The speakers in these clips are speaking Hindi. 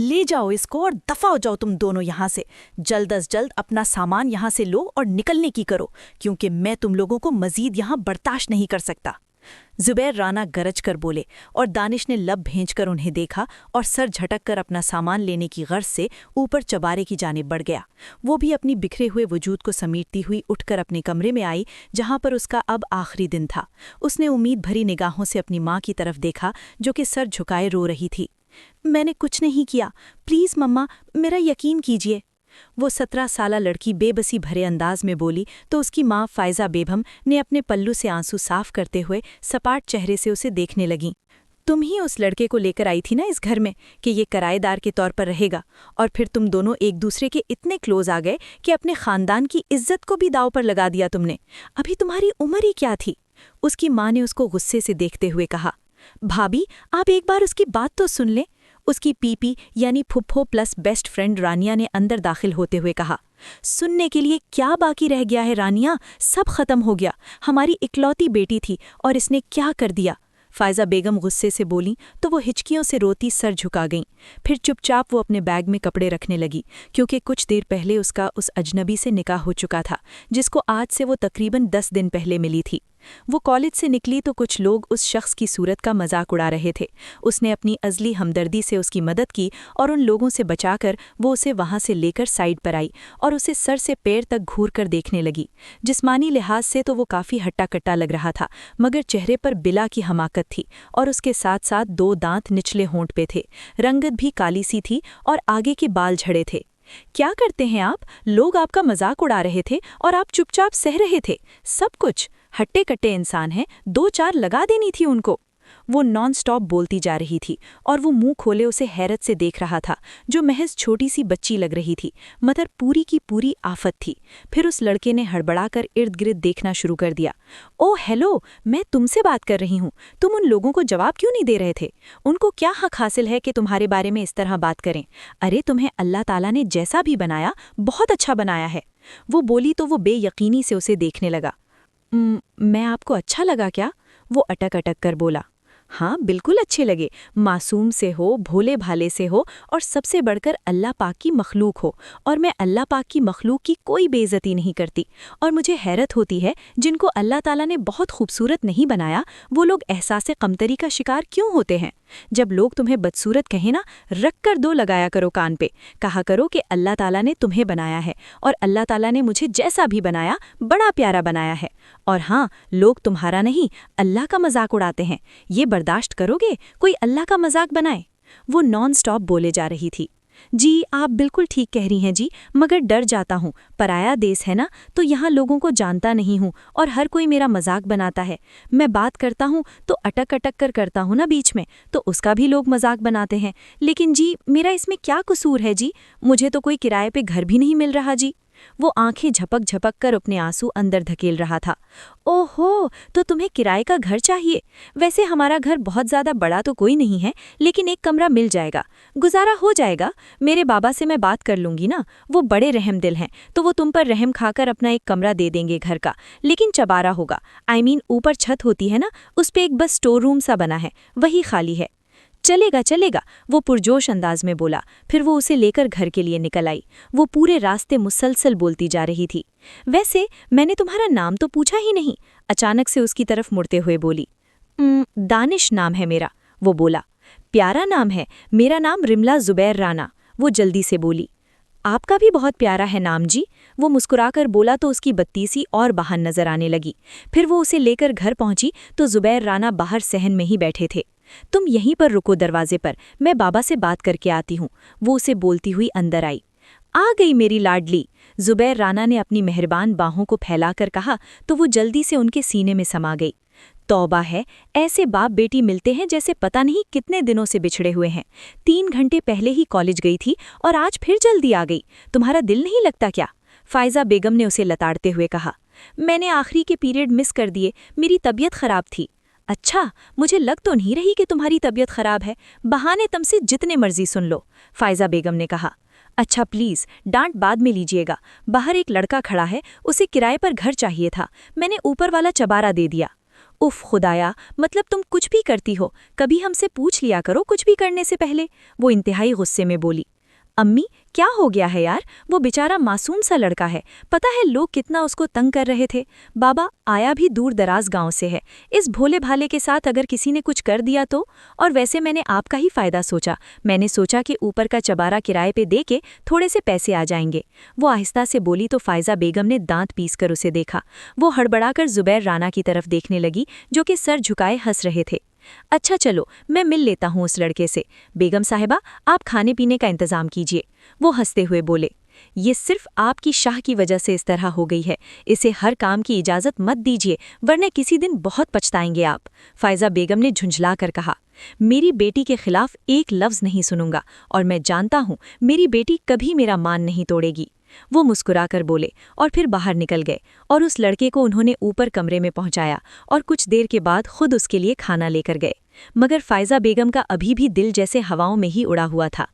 ले जाओ इसको और दफा हो जाओ तुम दोनों यहाँ से। जल्द अज जल्द अपना सामान यहाँ से लो और निकलने की करो, क्योंकि मैं तुम लोगों को मजीद यहाँ बर्दाश्त नहीं कर सकता। जुबैर राना गरज कर बोले और दानिश ने लब भेंचकर उन्हें देखा और सर झटक कर अपना सामान लेने की गर्ज से ऊपर चबारे की जानिब बढ़ गया। वो भी अपनी बिखरे हुए वजूद को समेटती हुई उठकर अपने कमरे में आई, जहां पर उसका अब आखिरी दिन था। उसने उम्मीद भरी निगाहों से अपनी माँ की तरफ देखा, जो कि सर झुकाए रो रही थी। मैंने कुछ नहीं किया, प्लीज़ मम्मा, मेरा यकीन कीजिए। वो 17 साला लड़की बेबसी भरे अंदाज में बोली तो उसकी माँ फ़ायज़ा बेगम ने अपने पल्लू से आंसू साफ करते हुए सपाट चेहरे से उसे देखने लगीं। तुम ही उस लड़के को लेकर आई थी ना इस घर में कि ये किराएदार के तौर पर रहेगा, और फिर तुम दोनों एक दूसरे के इतने क्लोज आ गए कि अपने खानदान की इज्जत को भी दांव पर लगा दिया तुमने। अभी तुम्हारी उम्र ही क्या थी? उसकी माँ ने उसको गुस्से से देखते हुए कहा। भाभी, आप एक बार उसकी बात तो सुन लें। उसकी पीपी यानी फुफ्फो प्लस बेस्ट फ्रेंड रानिया ने अंदर दाखिल होते हुए कहा। सुनने के लिए क्या बाकी रह गया है रानिया? सब खत्म हो गया। हमारी इकलौती बेटी थी और इसने क्या कर दिया? फ़ायज़ा बेगम गुस्से से बोली तो वो हिचकियों से रोती सर झुका गईं। फिर चुपचाप वो अपने बैग में कपड़े रखने लगी, क्योंकि कुछ देर पहले उसका उस अजनबी से निकाह हो चुका था, जिसको आज से वो तकरीबन 10 दिन पहले मिली थी। वो कॉलेज से निकली तो कुछ लोग उस शख्स की सूरत का मजाक उड़ा रहे थे। उसने अपनी अज़ली हमदर्दी से उसकी मदद की और उन लोगों से बचाकर वो उसे वहाँ से लेकर साइड पर आई और उसे सर से पैर तक घूर कर देखने लगी। जिस्मानी लिहाज से तो वो काफ़ी हट्टा कट्टा लग रहा था, मगर चेहरे पर बिला की हमाकत थी और उसके साथ साथ 2 दांत निचले होंठ पे थे। रंगत भी काली सी थी और आगे के बाल झड़े थे। क्या करते हैं आप? लोग आपका मजाक उड़ा रहे थे और आप चुपचाप सह रहे थे सब कुछ। हट्टे कट्टे इंसान हैं, 2-4 लगा देनी थी उनको। वो नॉन स्टॉप बोलती जा रही थी और वो मुंह खोले उसे हैरत से देख रहा था, जो महज छोटी सी बच्ची लग रही थी, मगर पूरी की पूरी आफत थी। फिर उस लड़के ने हड़बड़ाकर इर्द गिर्द देखना शुरू कर दिया। ओह हेलो, मैं तुमसे बात कर रही हूँ। तुम उन लोगों को जवाब क्यों नहीं दे रहे थे? उनको क्या हक हासिल है कि तुम्हारे बारे में इस तरह बात करें? अरे तुम्हें अल्लाह ताला ने जैसा भी बनाया बहुत अच्छा बनाया है। वो बोली तो वो बेयकीनी से उसे देखने लगा। मैं आपको अच्छा लगा क्या? वो अटक अटक कर बोला। हाँ बिल्कुल अच्छे लगे। मासूम से हो, भोले भाले से हो और सबसे बढ़कर अल्लाह पाक की मखलूक हो, और मैं अल्लाह पाक की मखलूक की कोई बेइज्जती नहीं करती। और मुझे हैरत होती है जिनको अल्लाह ताला ने बहुत खूबसूरत नहीं बनाया, वो लोग एहसास कमतरी का शिकार क्यों होते हैं। जब लोग तुम्हें बदसूरत कहें ना, रख कर 2 लगाया करो कान पे। कहा करो कि अल्लाह ताला ने तुम्हें बनाया है और अल्लाह ताला ने मुझे जैसा भी बनाया बड़ा प्यारा बनाया है। और हाँ, लोग तुम्हारा नहीं अल्लाह का मजाक उड़ाते हैं। ये बर्दाश्त करोगे कोई अल्लाह का मजाक बनाए? वो नॉन स्टॉप बोले जा रही थी। जी आप बिल्कुल ठीक कह रही हैं जी, मगर डर जाता हूँ। पराया देश है ना, तो यहाँ लोगों को जानता नहीं हूँ और हर कोई मेरा मजाक बनाता है। मैं बात करता हूँ तो अटक अटक कर करता हूँ ना बीच में, तो उसका भी लोग मजाक बनाते हैं। लेकिन जी मेरा इसमें क्या कसूर है जी? मुझे तो कोई किराए पे घर भी नहीं मिल रहा जी। वो आंखें झपक झपक कर अपने आंसू अंदर धकेल रहा था। ओहो, तो तुम्हें किराए का घर चाहिए? वैसे हमारा घर बहुत ज़्यादा बड़ा तो कोई नहीं है, लेकिन एक कमरा मिल जाएगा, गुजारा हो जाएगा। मेरे बाबा से मैं बात कर लूँगी ना, वो बड़े रहम दिल हैं, तो वो तुम पर रहम खाकर अपना एक कमरा दे देंगे घर का, लेकिन चबारा होगा। ऊपर छत होती है ना, उस पर एक बस स्टोर रूम सा बना है, वही खाली है। चलेगा चलेगा, वो पुरजोश अंदाज में बोला। फिर वो उसे लेकर घर के लिए निकल आई। वो पूरे रास्ते मुसलसल बोलती जा रही थी। वैसे मैंने तुम्हारा नाम तो पूछा ही नहीं, अचानक से उसकी तरफ मुड़ते हुए बोली। दानिश नाम है मेरा, वो बोला। प्यारा नाम है, मेरा नाम रिमला जुबैर राना, वो जल्दी से बोली। आपका भी बहुत प्यारा है नाम जी, वो मुस्कुराकर बोला तो उसकी बत्तीसी और बहन नजर आने लगी। फिर वो उसे लेकर घर पहुंची तो जुबैर राना बाहर सहन में ही बैठे थे। तुम यहीं पर रुको दरवाजे पर, मैं बाबा से बात करके आती हूँ, वो उसे बोलती हुई अंदर आई। आ गई मेरी लाडली, जुबैर राना ने अपनी मेहरबान बाहों को फैलाकर कहा तो वो जल्दी से उनके सीने में समा गई। तौबा है, ऐसे बाप बेटी मिलते हैं जैसे पता नहीं कितने दिनों से बिछड़े हुए हैं। 3 घंटे पहले ही कॉलेज गई थी और आज फिर जल्दी आ गई। तुम्हारा दिल नहीं लगता क्या? फ़ायज़ा बेगम ने उसे लताड़ते हुए कहा। मैंने आखिरी के पीरियड मिस कर दिए, मेरी तबीयत खराब थी। अच्छा, मुझे लग तो नहीं रही कि तुम्हारी तबीयत खराब है, बहाने तुमसे जितने मर्जी सुन लो, फ़ायज़ा बेगम ने कहा। अच्छा प्लीज़, डांट बाद में लीजिएगा, बाहर एक लड़का खड़ा है, उसे किराए पर घर चाहिए था, मैंने ऊपर वाला चबारा दे दिया। उफ खुदाया, मतलब तुम कुछ भी करती हो, कभी हमसे पूछ लिया करो कुछ भी करने से पहले, वो इंतहाई गुस्से में बोली। अम्मी, क्या हो गया है यार, वो बेचारा मासूम सा लड़का है, पता है लोग कितना उसको तंग कर रहे थे। बाबा आया भी दूर दराज गांव से है, इस भोले भाले के साथ अगर किसी ने कुछ कर दिया तो। और वैसे मैंने आपका ही फायदा सोचा, मैंने सोचा कि ऊपर का चबारा किराए पे दे के थोड़े से पैसे आ जाएंगे। वो आहिस्ता से बोली तो फायजा बेगम ने दांत पीस कर उसे देखा। वो हड़बड़ाकर जुबैर राना की तरफ देखने लगी, जो कि सर झुकाए हंस रहे थे। अच्छा चलो, मैं मिल लेता हूँ उस लड़के से। बेगम साहिबा, आप खाने पीने का इंतजाम कीजिए, वो हंसते हुए बोले। ये सिर्फ आपकी शाह की वजह से इस तरह हो गई है, इसे हर काम की इजाज़त मत दीजिए, वरना किसी दिन बहुत पछताएंगे आप। फायजा बेगम ने झुंझला कर कहा। मेरी बेटी के खिलाफ एक लफ्ज़ नहीं सुनूंगा, और मैं जानता हूँ मेरी बेटी कभी मेरा मान नहीं तोड़ेगी। वो मुस्कुराकर बोले और फिर बाहर निकल गए, और उस लड़के को उन्होंने ऊपर कमरे में पहुंचाया और कुछ देर के बाद खुद उसके लिए खाना लेकर गए। मगर फायजा बेगम का अभी भी दिल जैसे हवाओं में ही उड़ा हुआ था।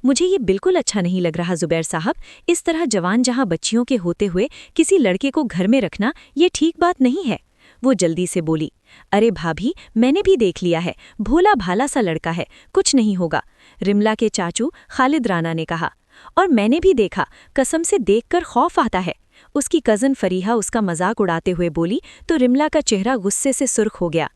मुझे ये बिल्कुल अच्छा नहीं लग रहा जुबैर साहब, इस तरह जवान जहां बच्चियों के होते हुए किसी लड़के को घर में रखना ये ठीक बात नहीं है। वो जल्दी से बोली। अरे भाभी, मैंने भी देख लिया है, भोला भाला सा लड़का है, कुछ नहीं होगा, रिमला के चाचू खालिद राना ने कहा। और मैंने भी देखा, कसम से देखकर खौफ आता है। उसकी कज़न फरीहा उसका मजाक उड़ाते हुए बोली तो रिमला का चेहरा गुस्से से सुर्ख हो गया।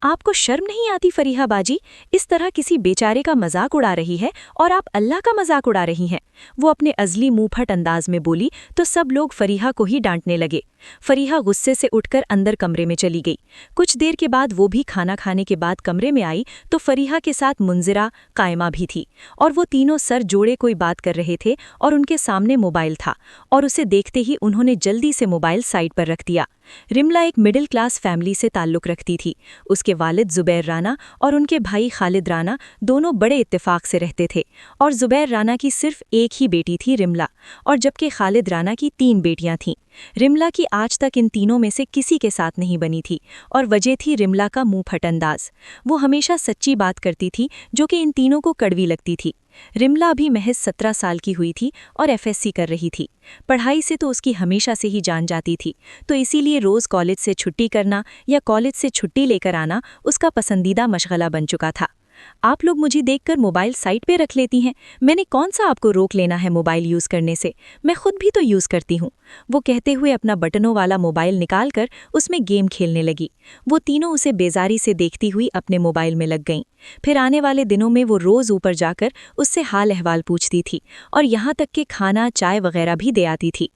आपको शर्म नहीं आती फरीहा बाजी, इस तरह किसी बेचारे का मजाक उड़ा रही है और आप अल्लाह का मजाक उड़ा रही हैं। वो अपने अजली मुंहफट अंदाज में बोली तो सब लोग फरीहा को ही डांटने लगे। फरीहा गुस्से से उठकर अंदर कमरे में चली गई। कुछ देर के बाद वो भी खाना खाने के बाद कमरे में आई तो फरीहा के साथ मुंजिरा कायमा भी थी, और वो तीनों सर जोड़े कोई बात कर रहे थे और उनके सामने मोबाइल था, और उसे देखते ही उन्होंने जल्दी से मोबाइल साइड पर रख दिया। रिमला एक मिडिल क्लास फैमिली से ताल्लुक़ रखती थी। उसके वालिद जुबैर राना और उनके भाई खालिद राना दोनों बड़े इत्तेफाक से रहते थे, और जुबैर राना की सिर्फ एक ही बेटी थी रिमला, और जबकि खालिद राना की 3 बेटियां थीं। रिमला की आज तक इन तीनों में से किसी के साथ नहीं बनी थी, और वजह थी रिमला का मुंहफट अंदाज। वो हमेशा सच्ची बात करती थी जो कि इन तीनों को कड़वी लगती थी। रिमला अभी महज 17 साल की हुई थी और एफएससी कर रही थी। पढ़ाई से तो उसकी हमेशा से ही जान जाती थी, तो इसीलिए रोज़ कॉलेज से छुट्टी करना या कॉलेज से छुट्टी लेकर आना उसका पसंदीदा मशगला बन चुका था। आप लोग मुझे देखकर मोबाइल साइड पे रख लेती हैं, मैंने कौन सा आपको रोक लेना है मोबाइल यूज़ करने से, मैं खुद भी तो यूज़ करती हूँ। वो कहते हुए अपना बटनों वाला मोबाइल निकालकर उसमें गेम खेलने लगी। वो तीनों उसे बेजारी से देखती हुई अपने मोबाइल में लग गईं। फिर आने वाले दिनों में वो रोज़ ऊपर जाकर उससे हाल अहवाल पूछती थी, और यहाँ तक कि खाना चाय वगैरह भी दे आती थी।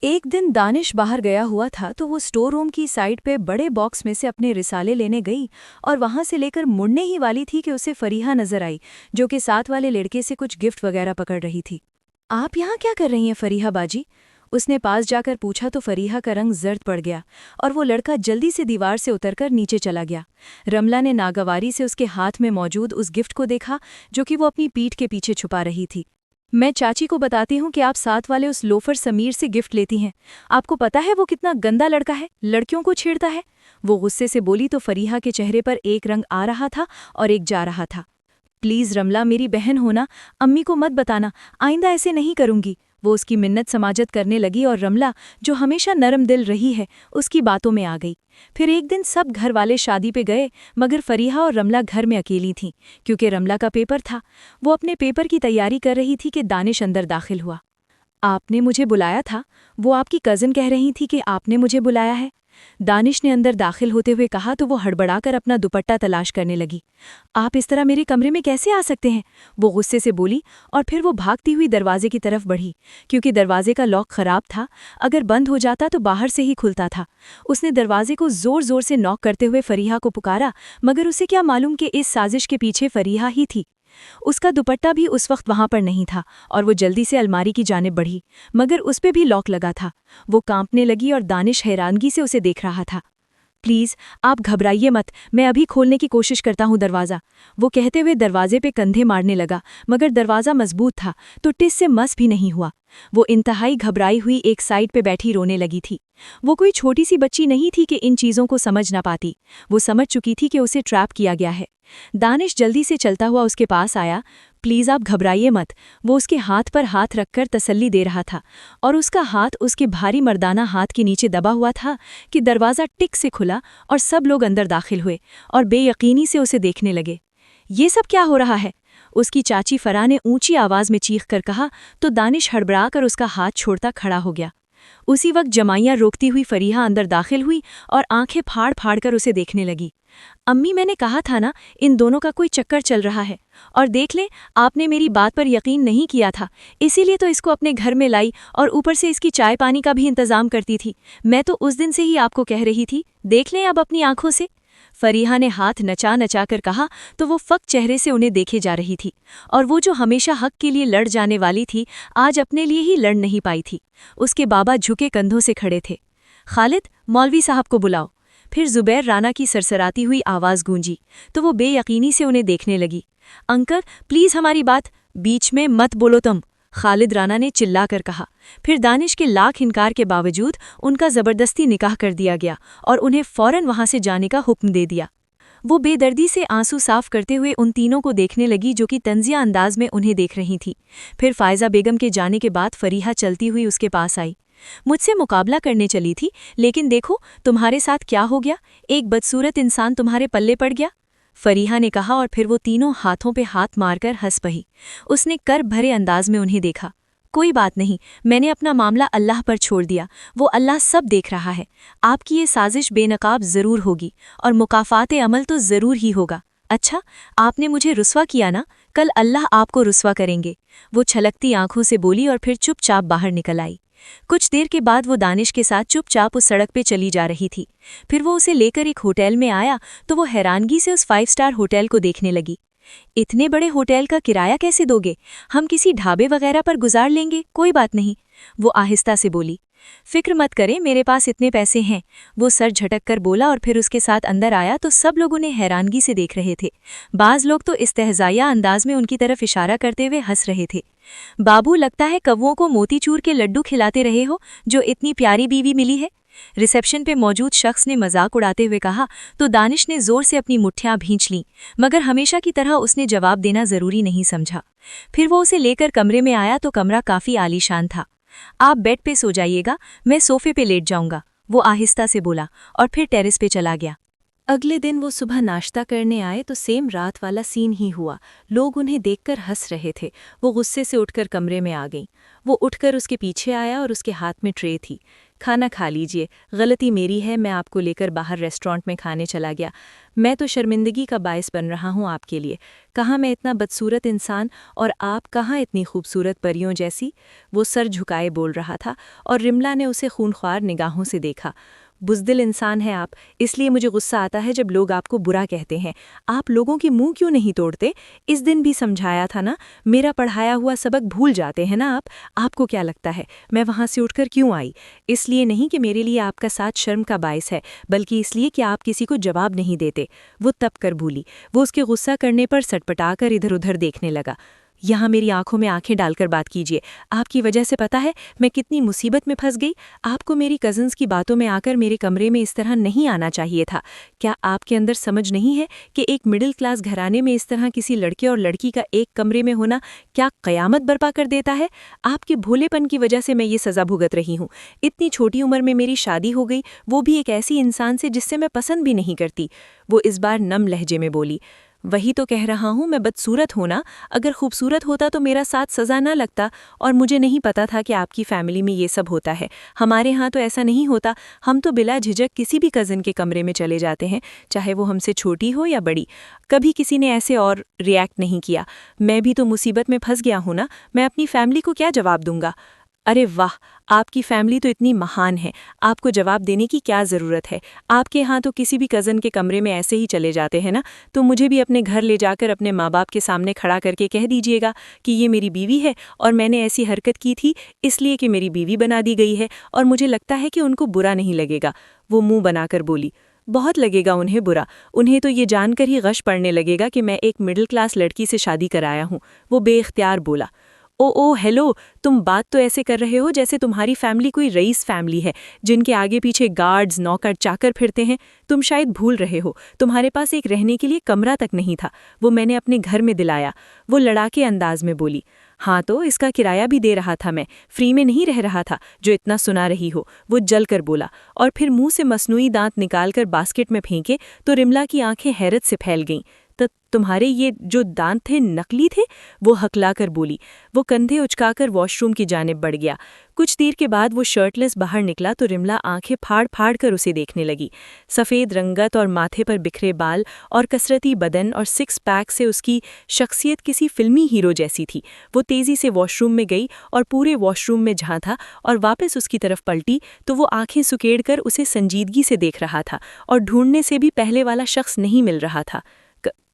एक दिन दानिश बाहर गया हुआ था तो वो स्टोर रूम की साइड पे बड़े बॉक्स में से अपने रिसाले लेने गई, और वहां से लेकर मुड़ने ही वाली थी कि उसे फरीहा नजर आई, जो कि साथ वाले लड़के से कुछ गिफ्ट वगैरह पकड़ रही थी। आप यहाँ क्या कर रही हैं फरीहा बाजी? उसने पास जाकर पूछा तो फरीहा का रंग जर्द पड़ गया और वो लड़का जल्दी से दीवार से उतरकर नीचे चला गया। रमला ने नागवारी से उसके हाथ में मौजूद उस गिफ्ट को देखा जो कि वो अपनी पीठ के पीछे छुपा रही थी। मैं चाची को बताती हूँ कि आप साथ वाले उस लोफर समीर से गिफ्ट लेती हैं। आपको पता है वो कितना गंदा लड़का है, लड़कियों को छेड़ता है। वो गुस्से से बोली तो फरीहा के चेहरे पर एक रंग आ रहा था और एक जा रहा था। प्लीज़ रमला, मेरी बहन होना, अम्मी को मत बताना, आइंदा ऐसे नहीं करूँगी। वो उसकी मिन्नत समाजत करने लगी और रमला, जो हमेशा नरम दिल रही है, उसकी बातों में आ गई। फिर एक दिन सब घर वाले शादी पे गए, मगर फरीहा और रमला घर में अकेली थीं, क्योंकि रमला का पेपर था। वो अपने पेपर की तैयारी कर रही थी कि दानिश अंदर दाखिल हुआ। आपने मुझे बुलाया था? वो आपकी कज़न कह रही थी कि आपने मुझे बुलाया है। दानिश ने अंदर दाखिल होते हुए कहा तो वो हड़बड़ाकर अपना दुपट्टा तलाश करने लगी। आप इस तरह मेरे कमरे में कैसे आ सकते हैं? वो गुस्से से बोली, और फिर वो भागती हुई दरवाजे की तरफ बढ़ी, क्योंकि दरवाजे का लॉक खराब था, अगर बंद हो जाता तो बाहर से ही खुलता था। उसने दरवाजे को जोर जोर से नॉक करते हुए फरीहा को पुकारा, मगर उसे क्या मालूम कि इस साजिश के पीछे फरीहा ही थी। उसका दुपट्टा भी उस वक्त वहां पर नहीं था, और वो जल्दी से अलमारी की जानिब बढ़ी, मगर उस पे भी लॉक लगा था। वो कांपने लगी और दानिश हैरानगी से उसे देख रहा था। प्लीज़ आप घबराइए मत, मैं अभी खोलने की कोशिश करता हूँ दरवाज़ा। वो कहते हुए दरवाजे पे कंधे मारने लगा, मगर दरवाज़ा मजबूत था तो टिस से मस भी नहीं हुआ। वो इंतहाई घबराई हुई एक साइड पे बैठी रोने लगी थी। वो कोई छोटी सी बच्ची नहीं थी कि इन चीज़ों को समझ ना पाती। वो समझ चुकी थी कि उसे ट्रैप किया गया है। दानिश जल्दी से चलता हुआ उसके पास आया। प्लीज़ आप घबराइए मत, वो उसके हाथ पर हाथ रखकर तसल्ली दे रहा था और उसका हाथ उसके भारी मर्दाना हाथ के नीचे दबा हुआ था कि दरवाज़ा टिक से खुला और सब लोग अंदर दाखिल हुए और बेयकीनी से उसे देखने लगे। ये सब क्या हो रहा है? उसकी चाची फराह ने ऊंची आवाज़ में चीख कर कहा तो दानिश हड़बड़ाकर उसका हाथ छोड़ता खड़ा हो गया। उसी वक्त जमाइयाँ रोकती हुई फरीहा अंदर दाखिल हुई और आंखें फाड़ फाड़ कर उसे देखने लगी। अम्मी, मैंने कहा था ना, इन दोनों का कोई चक्कर चल रहा है। और देख लें, आपने मेरी बात पर यकीन नहीं किया था, इसीलिए तो इसको अपने घर में लाई और ऊपर से इसकी चाय पानी का भी इंतजाम करती थी। मैं तो उस दिन से ही आपको कह रही थी, देख लें अब अपनी आंखों से। फरीहा ने हाथ नचा नचा कर कहा तो वो फक चेहरे से उन्हें देखे जा रही थी और वो जो हमेशा हक के लिए लड़ जाने वाली थी, आज अपने लिए ही लड़ नहीं पाई थी। उसके बाबा झुके कंधों से खड़े थे। खालिद, मौलवी साहब को बुलाओ। फिर जुबैर राना की सरसराती हुई आवाज़ गूंजी तो वो बेयकीनी से उन्हें देखने लगी। अंकल, प्लीज़ हमारी बात बीच में मत बोलो तुम, खालिद राना ने चिल्लाकर कहा। फिर दानिश के लाख इनकार के बावजूद उनका ज़बरदस्ती निकाह कर दिया गया और उन्हें फ़ौरन वहाँ से जाने का हुक्म दे दिया। वो बेदर्दी से आंसू साफ करते हुए उन तीनों को देखने लगी जो कि तंजिया अंदाज में उन्हें देख रही थी। फिर फ़ायज़ा बेगम के जाने के बाद फरीहा चलती हुई उसके पास आई। मुझसे मुकाबला करने चली थी, लेकिन देखो तुम्हारे साथ क्या हो गया, एक बदसूरत इंसान तुम्हारे पल्ले पड़ गया, फरीहा ने कहा और फिर वो तीनों हाथों पे हाथ मारकर हंस पही। उसने कर भरे अंदाज में उन्हें देखा। कोई बात नहीं, मैंने अपना मामला अल्लाह पर छोड़ दिया, वो अल्लाह सब देख रहा है। आपकी ये साजिश बेनकाब ज़रूर होगी और मुकाफ़ात अमल तो ज़रूर ही होगा। अच्छा, आपने मुझे रुस्वा किया ना, कल अल्लाह आपको रुस्वा करेंगे, वो छलकती आंखों से बोली और फिर चुपचाप बाहर निकल आई। कुछ देर के बाद वो दानिश के साथ चुपचाप उस सड़क पे चली जा रही थी। फिर वो उसे लेकर एक होटल में आया तो वो हैरानगी से उस 5 स्टार होटल को देखने लगी। इतने बड़े होटल का किराया कैसे दोगे? हम किसी ढाबे वगैरह पर गुजार लेंगे, कोई बात नहीं, वो आहिस्ता से बोली। फिक्र मत करें, मेरे पास इतने पैसे हैं, वो सर झटक कर बोला और फिर उसके साथ अंदर आया तो सब लोग उन्हें हैरानगी से देख रहे थे। बाज़ लोग तो इस्तेहज़ाया अंदाज में उनकी तरफ इशारा करते हुए हंस रहे थे। बाबू, लगता है कौवों को मोतीचूर के लड्डू खिलाते रहे हो, जो इतनी प्यारी बीवी मिली है, रिसेप्शन पे मौजूद शख्स ने मजाक उड़ाते हुए कहा तो दानिश ने जोर से अपनी मुट्ठियां भींच लीं, मगर हमेशा की तरह उसने जवाब देना ज़रूरी नहीं समझा। फिर वो उसे लेकर कमरे में आया तो कमरा काफ़ी आलीशान था। आप बेड पे सो जाइएगा, मैं सोफे पे लेट जाऊंगा, वो आहिस्ता से बोला और फिर टेरेस पे चला गया। अगले दिन वो सुबह नाश्ता करने आए तो सेम रात वाला सीन ही हुआ। लोग उन्हें देखकर हंस रहे थे। वो गुस्से से उठकर कमरे में आ गईं। वो उठकर उसके पीछे आया और उसके हाथ में ट्रे थी। खाना खा लीजिए, गलती मेरी है, मैं आपको लेकर बाहर रेस्टोरेंट में खाने चला गया। मैं तो शर्मिंदगी का बायस बन रहा हूँ आपके लिए। कहाँ मैं इतना बदसूरत इंसान और आप कहाँ इतनी खूबसूरत परियों जैसी। वो सर झुकाए बोल रहा था और रिमला ने उसे खूनख्वार निगाहों से देखा। बुज़दिल इंसान है आप, इसलिए मुझे गुस्सा आता है जब लोग आपको बुरा कहते हैं। आप लोगों के मुंह क्यों नहीं तोड़ते? इस दिन भी समझाया था ना, मेरा पढ़ाया हुआ सबक भूल जाते हैं ना आप। आपको क्या लगता है मैं वहाँ से उठकर क्यों आई? इसलिए नहीं कि मेरे लिए आपका साथ शर्म का बायस है, बल्कि इसलिए कि आप किसी को जवाब नहीं देते। वो तब कर भूली। वो उसके गुस्सा करने पर सटपटाकर इधर उधर देखने लगा। यहाँ मेरी आंखों में आंखें डालकर बात कीजिए। आपकी वजह से पता है मैं कितनी मुसीबत में फंस गई। आपको मेरी कज़न्स की बातों में आकर मेरे कमरे में इस तरह नहीं आना चाहिए था। क्या आपके अंदर समझ नहीं है कि एक मिडिल क्लास घराने में इस तरह किसी लड़के और लड़की का एक कमरे में होना क्या क़यामत बर्पा कर देता है? आपके भोलेपन की वजह से मैं ये सज़ा भुगत रही हूँ। इतनी छोटी उम्र में मेरी शादी हो गई, वो भी एक ऐसी इंसान से जिससे मैं पसंद भी नहीं करती। वो इस बार नम लहजे में बोली। वही तो कह रहा हूँ, मैं बदसूरत होना, अगर खूबसूरत होता तो मेरा साथ सज़ा ना लगता। और मुझे नहीं पता था कि आपकी फ़ैमिली में ये सब होता है। हमारे यहाँ तो ऐसा नहीं होता। हम तो बिला झिझक किसी भी कज़न के कमरे में चले जाते हैं, चाहे वो हमसे छोटी हो या बड़ी। कभी किसी ने ऐसे और रिएक्ट नहीं किया। मैं भी तो मुसीबत में फंस गया हूँ ना, मैं अपनी फ़ैमिली को क्या जवाब दूंगा? अरे वाह, आपकी फैमिली तो इतनी महान है, आपको जवाब देने की क्या ज़रूरत है? आपके यहाँ तो किसी भी कज़न के कमरे में ऐसे ही चले जाते हैं ना, तो मुझे भी अपने घर ले जाकर अपने माँ बाप के सामने खड़ा करके कह दीजिएगा कि ये मेरी बीवी है और मैंने ऐसी हरकत की थी इसलिए कि मेरी बीवी बना दी गई है और मुझे लगता है कि उनको बुरा नहीं लगेगा। वो मुँह बनाकर बोली। बहुत लगेगा उन्हें बुरा। उन्हें तो ये जानकर ही गश पड़ने लगेगा कि मैं एक मिडिल क्लास लड़की से शादी कराया हूँ। वो बेइख्तियार बोला। ओ हेलो, तुम बात तो ऐसे कर रहे हो जैसे तुम्हारी फैमिली कोई रईस फैमिली है जिनके आगे पीछे गार्ड्स नौकर चाकर फिरते हैं। तुम शायद भूल रहे हो, तुम्हारे पास एक रहने के लिए कमरा तक नहीं था, वो मैंने अपने घर में दिलाया। वो लड़ाके अंदाज में बोली। हाँ तो इसका किराया भी दे रहा था मैं, फ्री में नहीं रह रहा था जो इतना सुना रही हो, वो जल कर बोला और फिर मुंह से मसनूई दांत निकालकर बास्केट में फेंके तो रिमला की आंखें हैरत से फैल गईं। तुम्हारे ये जो दांत थे नकली थे? वो हकलाकर बोली। वो कंधे उचकाकर वॉशरूम की जानिब बढ़ गया। कुछ देर के बाद वो शर्टलेस बाहर निकला तो रिमला आंखें फाड़ फाड़ कर उसे देखने लगी। सफ़ेद रंगत और माथे पर बिखरे बाल और कसरती बदन और सिक्स पैक से उसकी शख्सियत किसी फिल्मी हीरो जैसी थी। वो तेज़ी से वॉशरूम में गई और पूरे वॉशरूम में झांका और वापस उसकी तरफ पलटी तो वो आंखें सुकेड़कर उसे संजीदगी से देख रहा था और ढूंढने से भी पहले वाला शख्स नहीं मिल रहा था।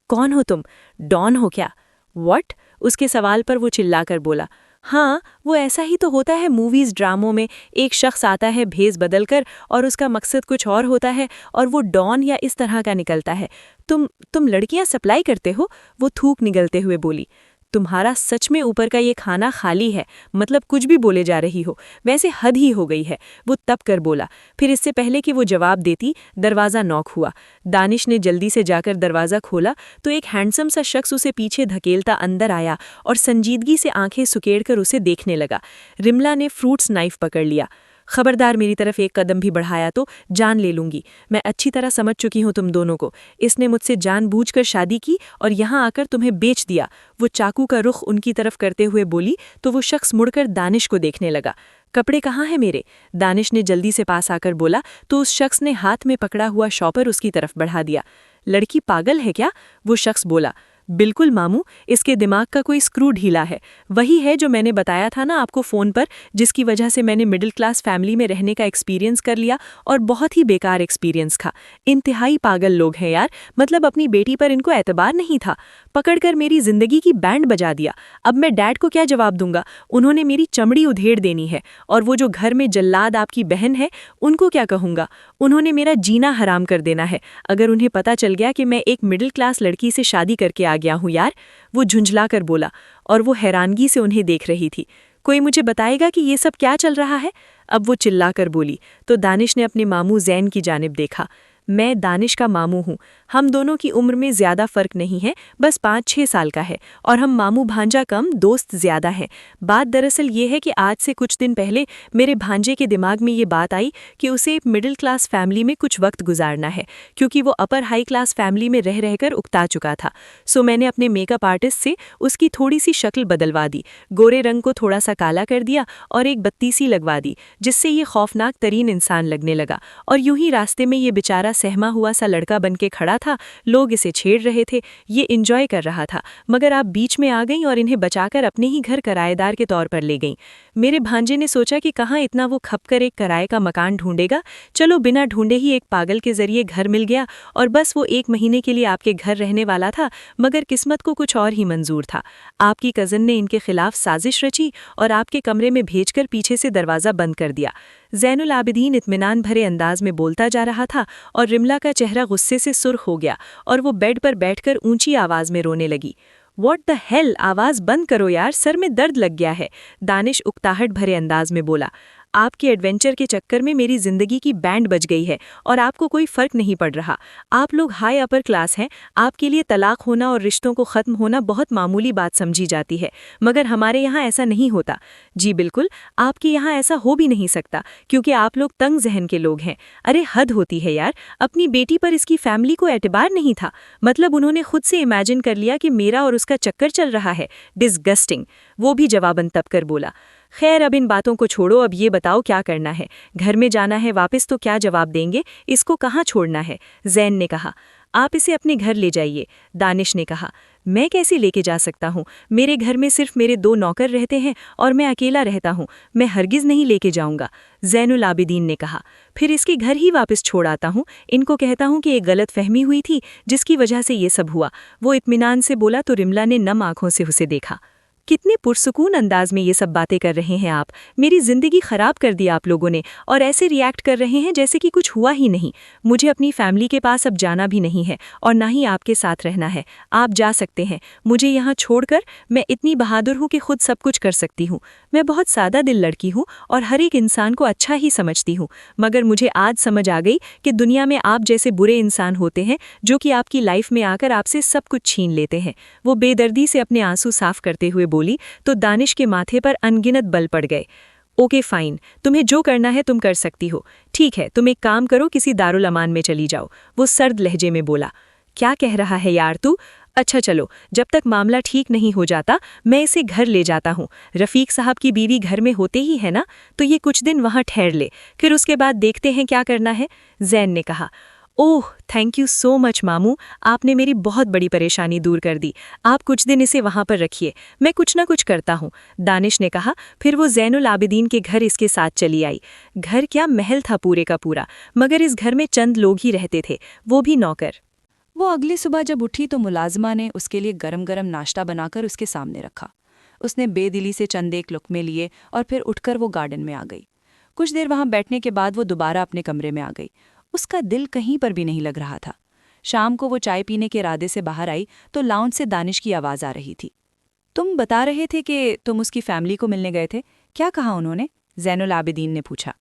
कौन हो तुम? डॉन हो क्या? व्हाट? उसके सवाल पर वो चिल्लाकर बोला। हाँ, वो ऐसा ही तो होता है मूवीज़ ड्रामों में, एक शख्स आता है भेस बदलकर और उसका मकसद कुछ और होता है और वो डॉन या इस तरह का निकलता है। तुम लड़कियां सप्लाई करते हो? वो थूक निगलते हुए बोली। तुम्हारा सच में ऊपर का ये खाना खाली है, मतलब कुछ भी बोले जा रही हो, वैसे हद ही हो गई है, वो तब कर बोला। फिर इससे पहले कि वो जवाब देती दरवाज़ा नॉक हुआ। दानिश ने जल्दी से जाकर दरवाज़ा खोला तो एक हैंडसम सा शख्स उसे पीछे धकेलता अंदर आया और संजीदगी से आंखें सुकेड़कर उसे देखने लगा। रिमला ने फ्रूट्स नाइफ पकड़ लिया। खबरदार मेरी तरफ एक कदम भी बढ़ाया तो जान ले लूंगी। मैं अच्छी तरह समझ चुकी हूं तुम दोनों को। इसने मुझसे जानबूझकर शादी की और यहाँ आकर तुम्हें बेच दिया। वो चाकू का रुख उनकी तरफ करते हुए बोली तो वो शख्स मुड़कर दानिश को देखने लगा। कपड़े कहाँ हैं मेरे? दानिश ने जल्दी से पास आकर बोला तो उस शख्स ने हाथ में पकड़ा हुआ शॉपर उसकी तरफ बढ़ा दिया। लड़की पागल है क्या? वो शख्स बोला। बिल्कुल मामू, इसके दिमाग का कोई स्क्रू ढीला है। वही है जो मैंने बताया था ना आपको फ़ोन पर, जिसकी वजह से मैंने मिडिल क्लास फैमिली में रहने का एक्सपीरियंस कर लिया और बहुत ही बेकार एक्सपीरियंस था। इंतहाई पागल लोग हैं यार, मतलब अपनी बेटी पर इनको एतबार नहीं था। पकड़कर मेरी ज़िंदगी की बैंड बजा दिया। अब मैं डैड को क्या जवाब दूंगा? उन्होंने मेरी चमड़ी उधेड़ देनी है। और वो जो घर में जल्लाद आपकी बहन है, उनको क्या कहूँगा? उन्होंने मेरा जीना हराम कर देना है अगर उन्हें पता चल गया कि मैं एक मिडिल क्लास लड़की से शादी करके आ गया हूँ यार। वो झुंझला कर बोला और वो हैरानगी से उन्हें देख रही थी। कोई मुझे बताएगा कि ये सब क्या चल रहा है? अब वो चिल्लाकर बोली तो दानिश ने अपने मामू जैन की जानिब देखा। मैं दानिश का मामू हूँ। हम दोनों की उम्र में ज़्यादा फ़र्क नहीं है, बस 5-6 साल का है और हम मामू भांजा कम दोस्त ज़्यादा हैं। बात दरअसल ये है कि आज से कुछ दिन पहले मेरे भांजे के दिमाग में ये बात आई कि उसे एक मिडिल क्लास फैमिली में कुछ वक्त गुजारना है, क्योंकि वो अपर हाई क्लास फैमिली में रह रहकर उकता चुका था। सो मैंने अपने मेकअप आर्टिस्ट से उसकी थोड़ी सी शक्ल बदलवा दी, गोरे रंग को थोड़ा सा काला कर दिया और एक बत्ती सी लगवा दी, जिससे ये खौफनाक तरीन इंसान लगने लगा। और यूं ही रास्ते में ये बेचारा सहमा हुआ सा लड़का बन के खड़ा था। लोग इसे छेड़ रहे थे, ये इंजॉय कर रहा था, मगर आप बीच में आ गईं और इन्हें बचाकर अपने ही घर किराएदार के तौर पर ले गईं। मेरे भांजे ने सोचा कि कहाँ इतना वो खपकर एक किराए का मकान ढूंढेगा, चलो बिना ढूंढे ही एक पागल के जरिए घर मिल गया और बस वो 1 महीने के लिए आपके घर रहने वाला था। मगर किस्मत को कुछ और ही मंजूर था। आपकी कज़न ने इनके खिलाफ साजिश रची और आपके कमरे में भेजकर पीछे से दरवाज़ा बंद कर दिया। ज़ैनुल आबिदीन इत्मीनान भरे अंदाज में बोलता जा रहा था और रिमला का चेहरा गुस्से से सुर्ख हो गया और वो बेड पर बैठकर ऊंची आवाज़ में रोने लगी। व्हाट द हेल, आवाज़ बंद करो यार, सर में दर्द लग गया है। दानिश उकताहट भरे अंदाज में बोला। आपके एडवेंचर के चक्कर में मेरी ज़िंदगी की बैंड बज गई है और आपको कोई फ़र्क नहीं पड़ रहा। आप लोग हाई अपर क्लास हैं, आपके लिए तलाक होना और रिश्तों को ख़त्म होना बहुत मामूली बात समझी जाती है, मगर हमारे यहाँ ऐसा नहीं होता। जी बिल्कुल, आपके यहाँ ऐसा हो भी नहीं सकता क्योंकि आप लोग तंग जहन के लोग हैं। अरे हद होती है यार, अपनी बेटी पर इसकी फैमिली को एतबार नहीं था, मतलब उन्होंने खुद से इमेजिन कर लिया कि मेरा और उसका चक्कर चल रहा है। डिस्गस्टिंग, वो भी जवाबन तब कर बोला। खैर अब इन बातों को छोड़ो, अब ये बताओ क्या करना है? घर में जाना है वापस तो क्या जवाब देंगे? इसको कहाँ छोड़ना है? जैन ने कहा। आप इसे अपने घर ले जाइए। दानिश ने कहा। मैं कैसे लेके जा सकता हूँ? मेरे घर में सिर्फ मेरे 2 नौकर रहते हैं और मैं अकेला रहता हूँ, मैं हरगिज़ नहीं लेके जाऊँगा। ज़ैनुल आबिदीन ने कहा। फिर इसके घर ही वापस छोड़ आता हूँ, इनको कहता हूँ कि एक गलत फहमी हुई थी जिसकी वजह से ये सब हुआ। वो इत्मीनान से बोला तो रिमला ने नम आंखों से उसे देखा। कितने पुरसुकून अंदाज में ये सब बातें कर रहे हैं आप। मेरी जिंदगी खराब कर दी आप लोगों ने, और ऐसे रिएक्ट कर रहे हैं जैसे कि कुछ हुआ ही नहीं। मुझे अपनी फैमिली के पास अब जाना भी नहीं है और ना ही आपके साथ रहना है। आप जा सकते हैं मुझे यहाँ छोड़कर। मैं इतनी बहादुर हूँ कि खुद सब कुछ कर सकती हूँ। मैं बहुत सादा दिल लड़की हूँ और हर एक इंसान को अच्छा ही समझती हूँ, मगर मुझे आज समझ आ गई कि दुनिया में आप जैसे बुरे इंसान होते हैं जो कि आपकी लाइफ में आकर आपसे सब कुछ छीन लेते हैं। वो बेदर्दी से अपने आंसू साफ करते हुए बोली तो दानिश के माथे पर अनगिनत बल पड़ गए। ओके फाइन, तुम्हें जो करना है तुम कर सकती हो। ठीक है, तुम एक काम करो, किसी दारुल अमान में चली जाओ, वो सर्द लहजे में बोला। क्या कह रहा है यार तू? अच्छा चलो, जब तक मामला ठीक नहीं हो जाता मैं इसे घर ले जाता हूँ। रफ़ीक साहब की बीवी घर में होते ही है ना, तो ये कुछ दिन वहाँ ठहर ले, फिर उसके बाद देखते हैं क्या करना है, ज़ैन ने कहा। Oh thank you so much मामू, आपने मेरी बहुत बड़ी परेशानी दूर कर दी। आप कुछ दिन इसे वहाँ पर रखिए, मैं कुछ ना कुछ करता हूँ, दानिश ने कहा। फिर वो ज़ैनुल आबिदीन के घर इसके साथ चली आई। घर क्या, महल था पूरे का पूरा, मगर इस घर में चंद लोग ही रहते थे, वो भी नौकर। वो अगली सुबह जब उठी तो मुलाजिमा ने उसके लिए गरम गरम नाश्ता बनाकर उसके सामने रखा। उसने बेदिली से चंद एक लुक़मे लिए और फिर उठकर वो गार्डन में आ गई। कुछ देर वहां बैठने के बाद वो दोबारा अपने कमरे में आ गई। उसका दिल कहीं पर भी नहीं लग रहा था। शाम को वो चाय पीने के इरादे से बाहर आई तो लाउंज से दानिश की आवाज़ आ रही थी। तुम बता रहे थे कि तुम उसकी फैमिली को मिलने गए थे, क्या कहा उन्होंने? ज़ैनुल आबिदीन ने पूछा।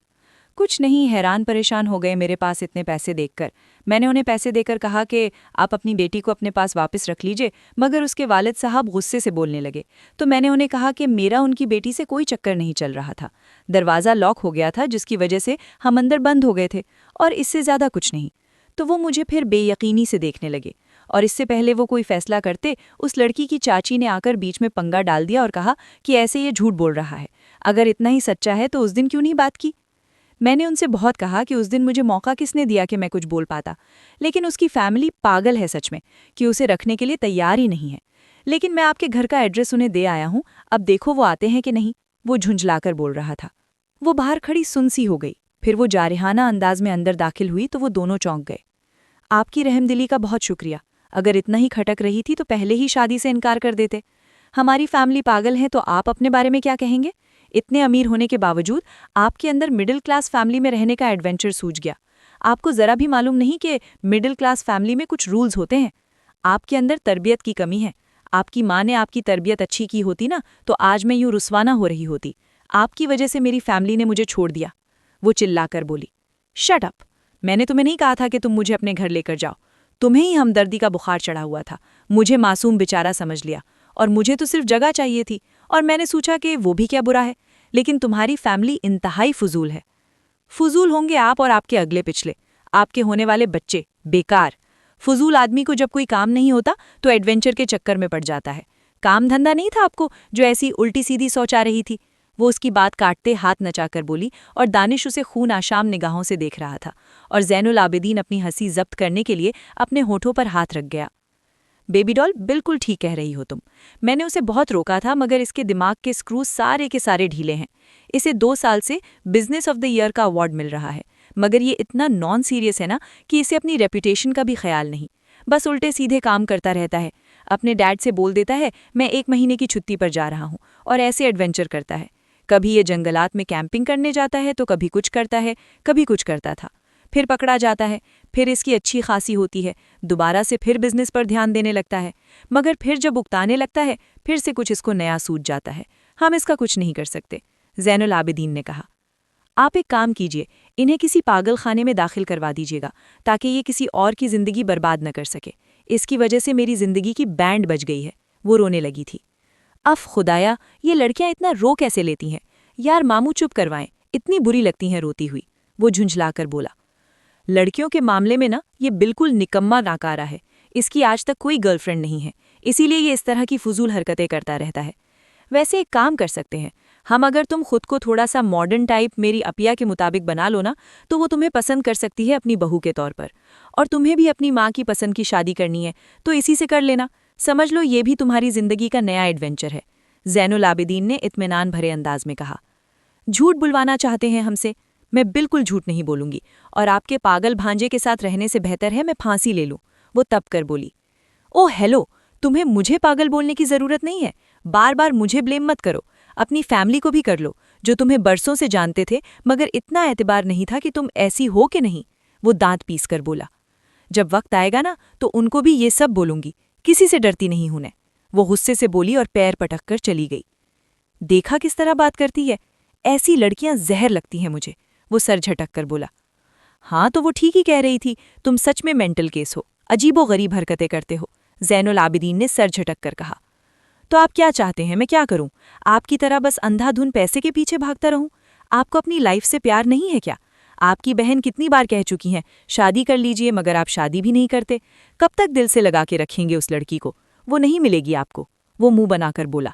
कुछ नहीं, हैरान परेशान हो गए मेरे पास इतने पैसे देखकर। मैंने उन्हें पैसे देकर कहा कि आप अपनी बेटी को अपने पास वापस रख लीजिए, मगर उसके वालिद साहब गुस्से से बोलने लगे। तो मैंने उन्हें कहा कि मेरा उनकी बेटी से कोई चक्कर नहीं चल रहा था। दरवाज़ा लॉक हो गया था जिसकी वजह से हम अंदर बंद हो गए थे, और इससे ज़्यादा कुछ नहीं। तो वो मुझे फिर बेयकीनी से देखने लगे, और इससे पहले वो कोई फैसला करते उस लड़की की चाची ने आकर बीच में पंगा डाल दिया और कहा कि ऐसे ये झूठ बोल रहा है। अगर इतना ही सच्चा है तो उस दिन क्यों नहीं बात की? मैंने उनसे बहुत कहा कि उस दिन मुझे मौका किसने दिया कि मैं कुछ बोल पाता, लेकिन उसकी फैमिली पागल है सच में कि उसे रखने के लिए तैयार ही नहीं है। लेकिन मैं आपके घर का एड्रेस उन्हें दे आया हूँ, अब देखो वो आते हैं कि नहीं, वो झुंझलाकर बोल रहा था। वो बाहर खड़ी सुनसी हो गई। फिर वो जारिहाना अंदाज में अंदर दाखिल हुई तो वो दोनों चौंक गए। आपकी रहमदिली का बहुत शुक्रिया, अगर इतना ही खटक रही थी तो पहले ही शादी से इनकार कर देते। हमारी फैमिली पागल है तो आप अपने बारे में क्या कहेंगे? इतने अमीर होने के बावजूद आपके अंदर मिडिल क्लास फैमिली में रहने का एडवेंचर सूझ गया। आपको ज़रा भी मालूम नहीं कि मिडिल क्लास फैमिली में कुछ रूल्स होते हैं। आपके अंदर तरबियत की कमी है। आपकी माँ ने आपकी तरबियत अच्छी की होती ना, तो आज मैं यूँ रुस्वाना हो रही होती। आपकी वजह से मेरी फैमिली ने मुझे छोड़ दिया। वो चिल्लाकर बोली। शट अप, मैंने तुम्हें नहीं कहा था कि तुम मुझे अपने घर लेकर जाओ। तुम्हें ही हमदर्दी का बुखार चढ़ा हुआ था। मुझे मासूम बेचारा समझ लिया, और मुझे तो सिर्फ जगह चाहिए थी, और मैंने सोचा कि वो भी क्या बुरा है। लेकिन तुम्हारी फैमिली इंतहाई फजूल है। फजूल होंगे आप और आपके अगले पिछले, आपके होने वाले बच्चे बेकार। फजूल आदमी को जब कोई काम नहीं होता तो एडवेंचर के चक्कर में पड़ जाता है। काम धंधा नहीं था आपको जो ऐसी उल्टी सीधी सोच आ रही थी? वो उसकी बात काटते हाथ नचाकर बोली, और दानिश उसे खून आशाम निगाहों से देख रहा था, और ज़ैनुल आबिदीन अपनी हंसी जब्त करने के लिए अपने होठों पर हाथ रख गया। बेबी डॉल, बिल्कुल ठीक कह रही हो तुम। मैंने उसे बहुत रोका था, मगर इसके दिमाग के स्क्रू सारे के सारे ढीले हैं। इसे 2 साल से बिजनेस ऑफ द ईयर का अवार्ड मिल रहा है, मगर ये इतना नॉन सीरियस है ना कि इसे अपनी रेपुटेशन का भी ख्याल नहीं। बस उल्टे सीधे काम करता रहता है। अपने डैड से बोल देता है मैं 1 महीने की छुट्टी पर जा रहा हूँ, और ऐसे एडवेंचर करता है। कभी ये जंगलात में कैंपिंग करने जाता है तो कभी कुछ करता है, कभी कुछ करता था। फिर पकड़ा जाता है, फिर इसकी अच्छी खासी होती है, दोबारा से फिर बिजनेस पर ध्यान देने लगता है, मगर फिर जब उकताने लगता है फिर से कुछ इसको नया सूझ जाता है। हम इसका कुछ नहीं कर सकते, ज़ैनुल आबिदीन ने कहा। आप एक काम कीजिए, इन्हें किसी पागल खाने में दाखिल करवा दीजिएगा ताकि ये किसी और की ज़िंदगी बर्बाद न कर सके। इसकी वजह से मेरी ज़िंदगी की बैंड बज गई है। वो रोने लगी थी। अफ खुदाया, ये लड़कियां इतना रो कैसे लेती हैं? यार मामू चुप करवाएं, इतनी बुरी लगती हैं रोती हुई, वो झुंझलाकर बोला। लड़कियों के मामले में ना ये बिल्कुल निकम्मा नाकारा है। इसकी आज तक कोई गर्लफ्रेंड नहीं है, इसीलिए ये इस तरह की फजूल हरकतें करता रहता है। वैसे एक काम कर सकते हैं हम, अगर तुम खुद को थोड़ा सा मॉडर्न टाइप मेरी अपिया के मुताबिक बना लो ना, तो वो तुम्हें पसंद कर सकती है अपनी बहू के तौर पर। और तुम्हें भी अपनी माँ की पसंद की शादी करनी है तो इसी से कर लेना। समझ लो ये भी तुम्हारी जिंदगी का नया एडवेंचर है, ज़ैनुल आबिदीन ने इत्मीनान भरे अंदाज में कहा। झूठ बुलवाना चाहते हैं हमसे? मैं बिल्कुल झूठ नहीं बोलूंगी, और आपके पागल भांजे के साथ रहने से बेहतर है मैं फांसी ले लूं, वो तब कर बोली। ओह हेलो, तुम्हें मुझे पागल बोलने की जरूरत नहीं है, बार बार मुझे ब्लेम मत करो, अपनी फैमिली को भी कर लो, जो तुम्हें बरसों से जानते थे मगर इतना एतबार नहीं था कि तुम ऐसी हो कि नहीं। वो दांत पीस कर बोला। जब वक्त आएगा ना तो उनको भी ये सब बोलूंगी, किसी से डरती नहीं हूं। वो गुस्से से बोली और पैर पटक कर चली गई। देखा किस तरह बात करती है, ऐसी लड़कियां जहर लगती हैं मुझे, वो सर झटक कर बोला। हाँ तो वो ठीक ही कह रही थी, तुम सच में मेंटल केस हो, अजीबोगरीब हरकतें करते हो, ज़ैनुल आबिदीन ने सर झटक कर कहा। तो आप क्या चाहते हैं मैं क्या करूं? आपकी तरह बस अंधाधुन पैसे के पीछे भागता रहूं? आपको अपनी लाइफ से प्यार नहीं है क्या? आपकी बहन कितनी बार कह चुकी हैं शादी कर लीजिए, मगर आप शादी भी नहीं करते। कब तक दिल से लगा के रखेंगे उस लड़की को? वो नहीं मिलेगी आपको, वो मुंह बनाकर बोला।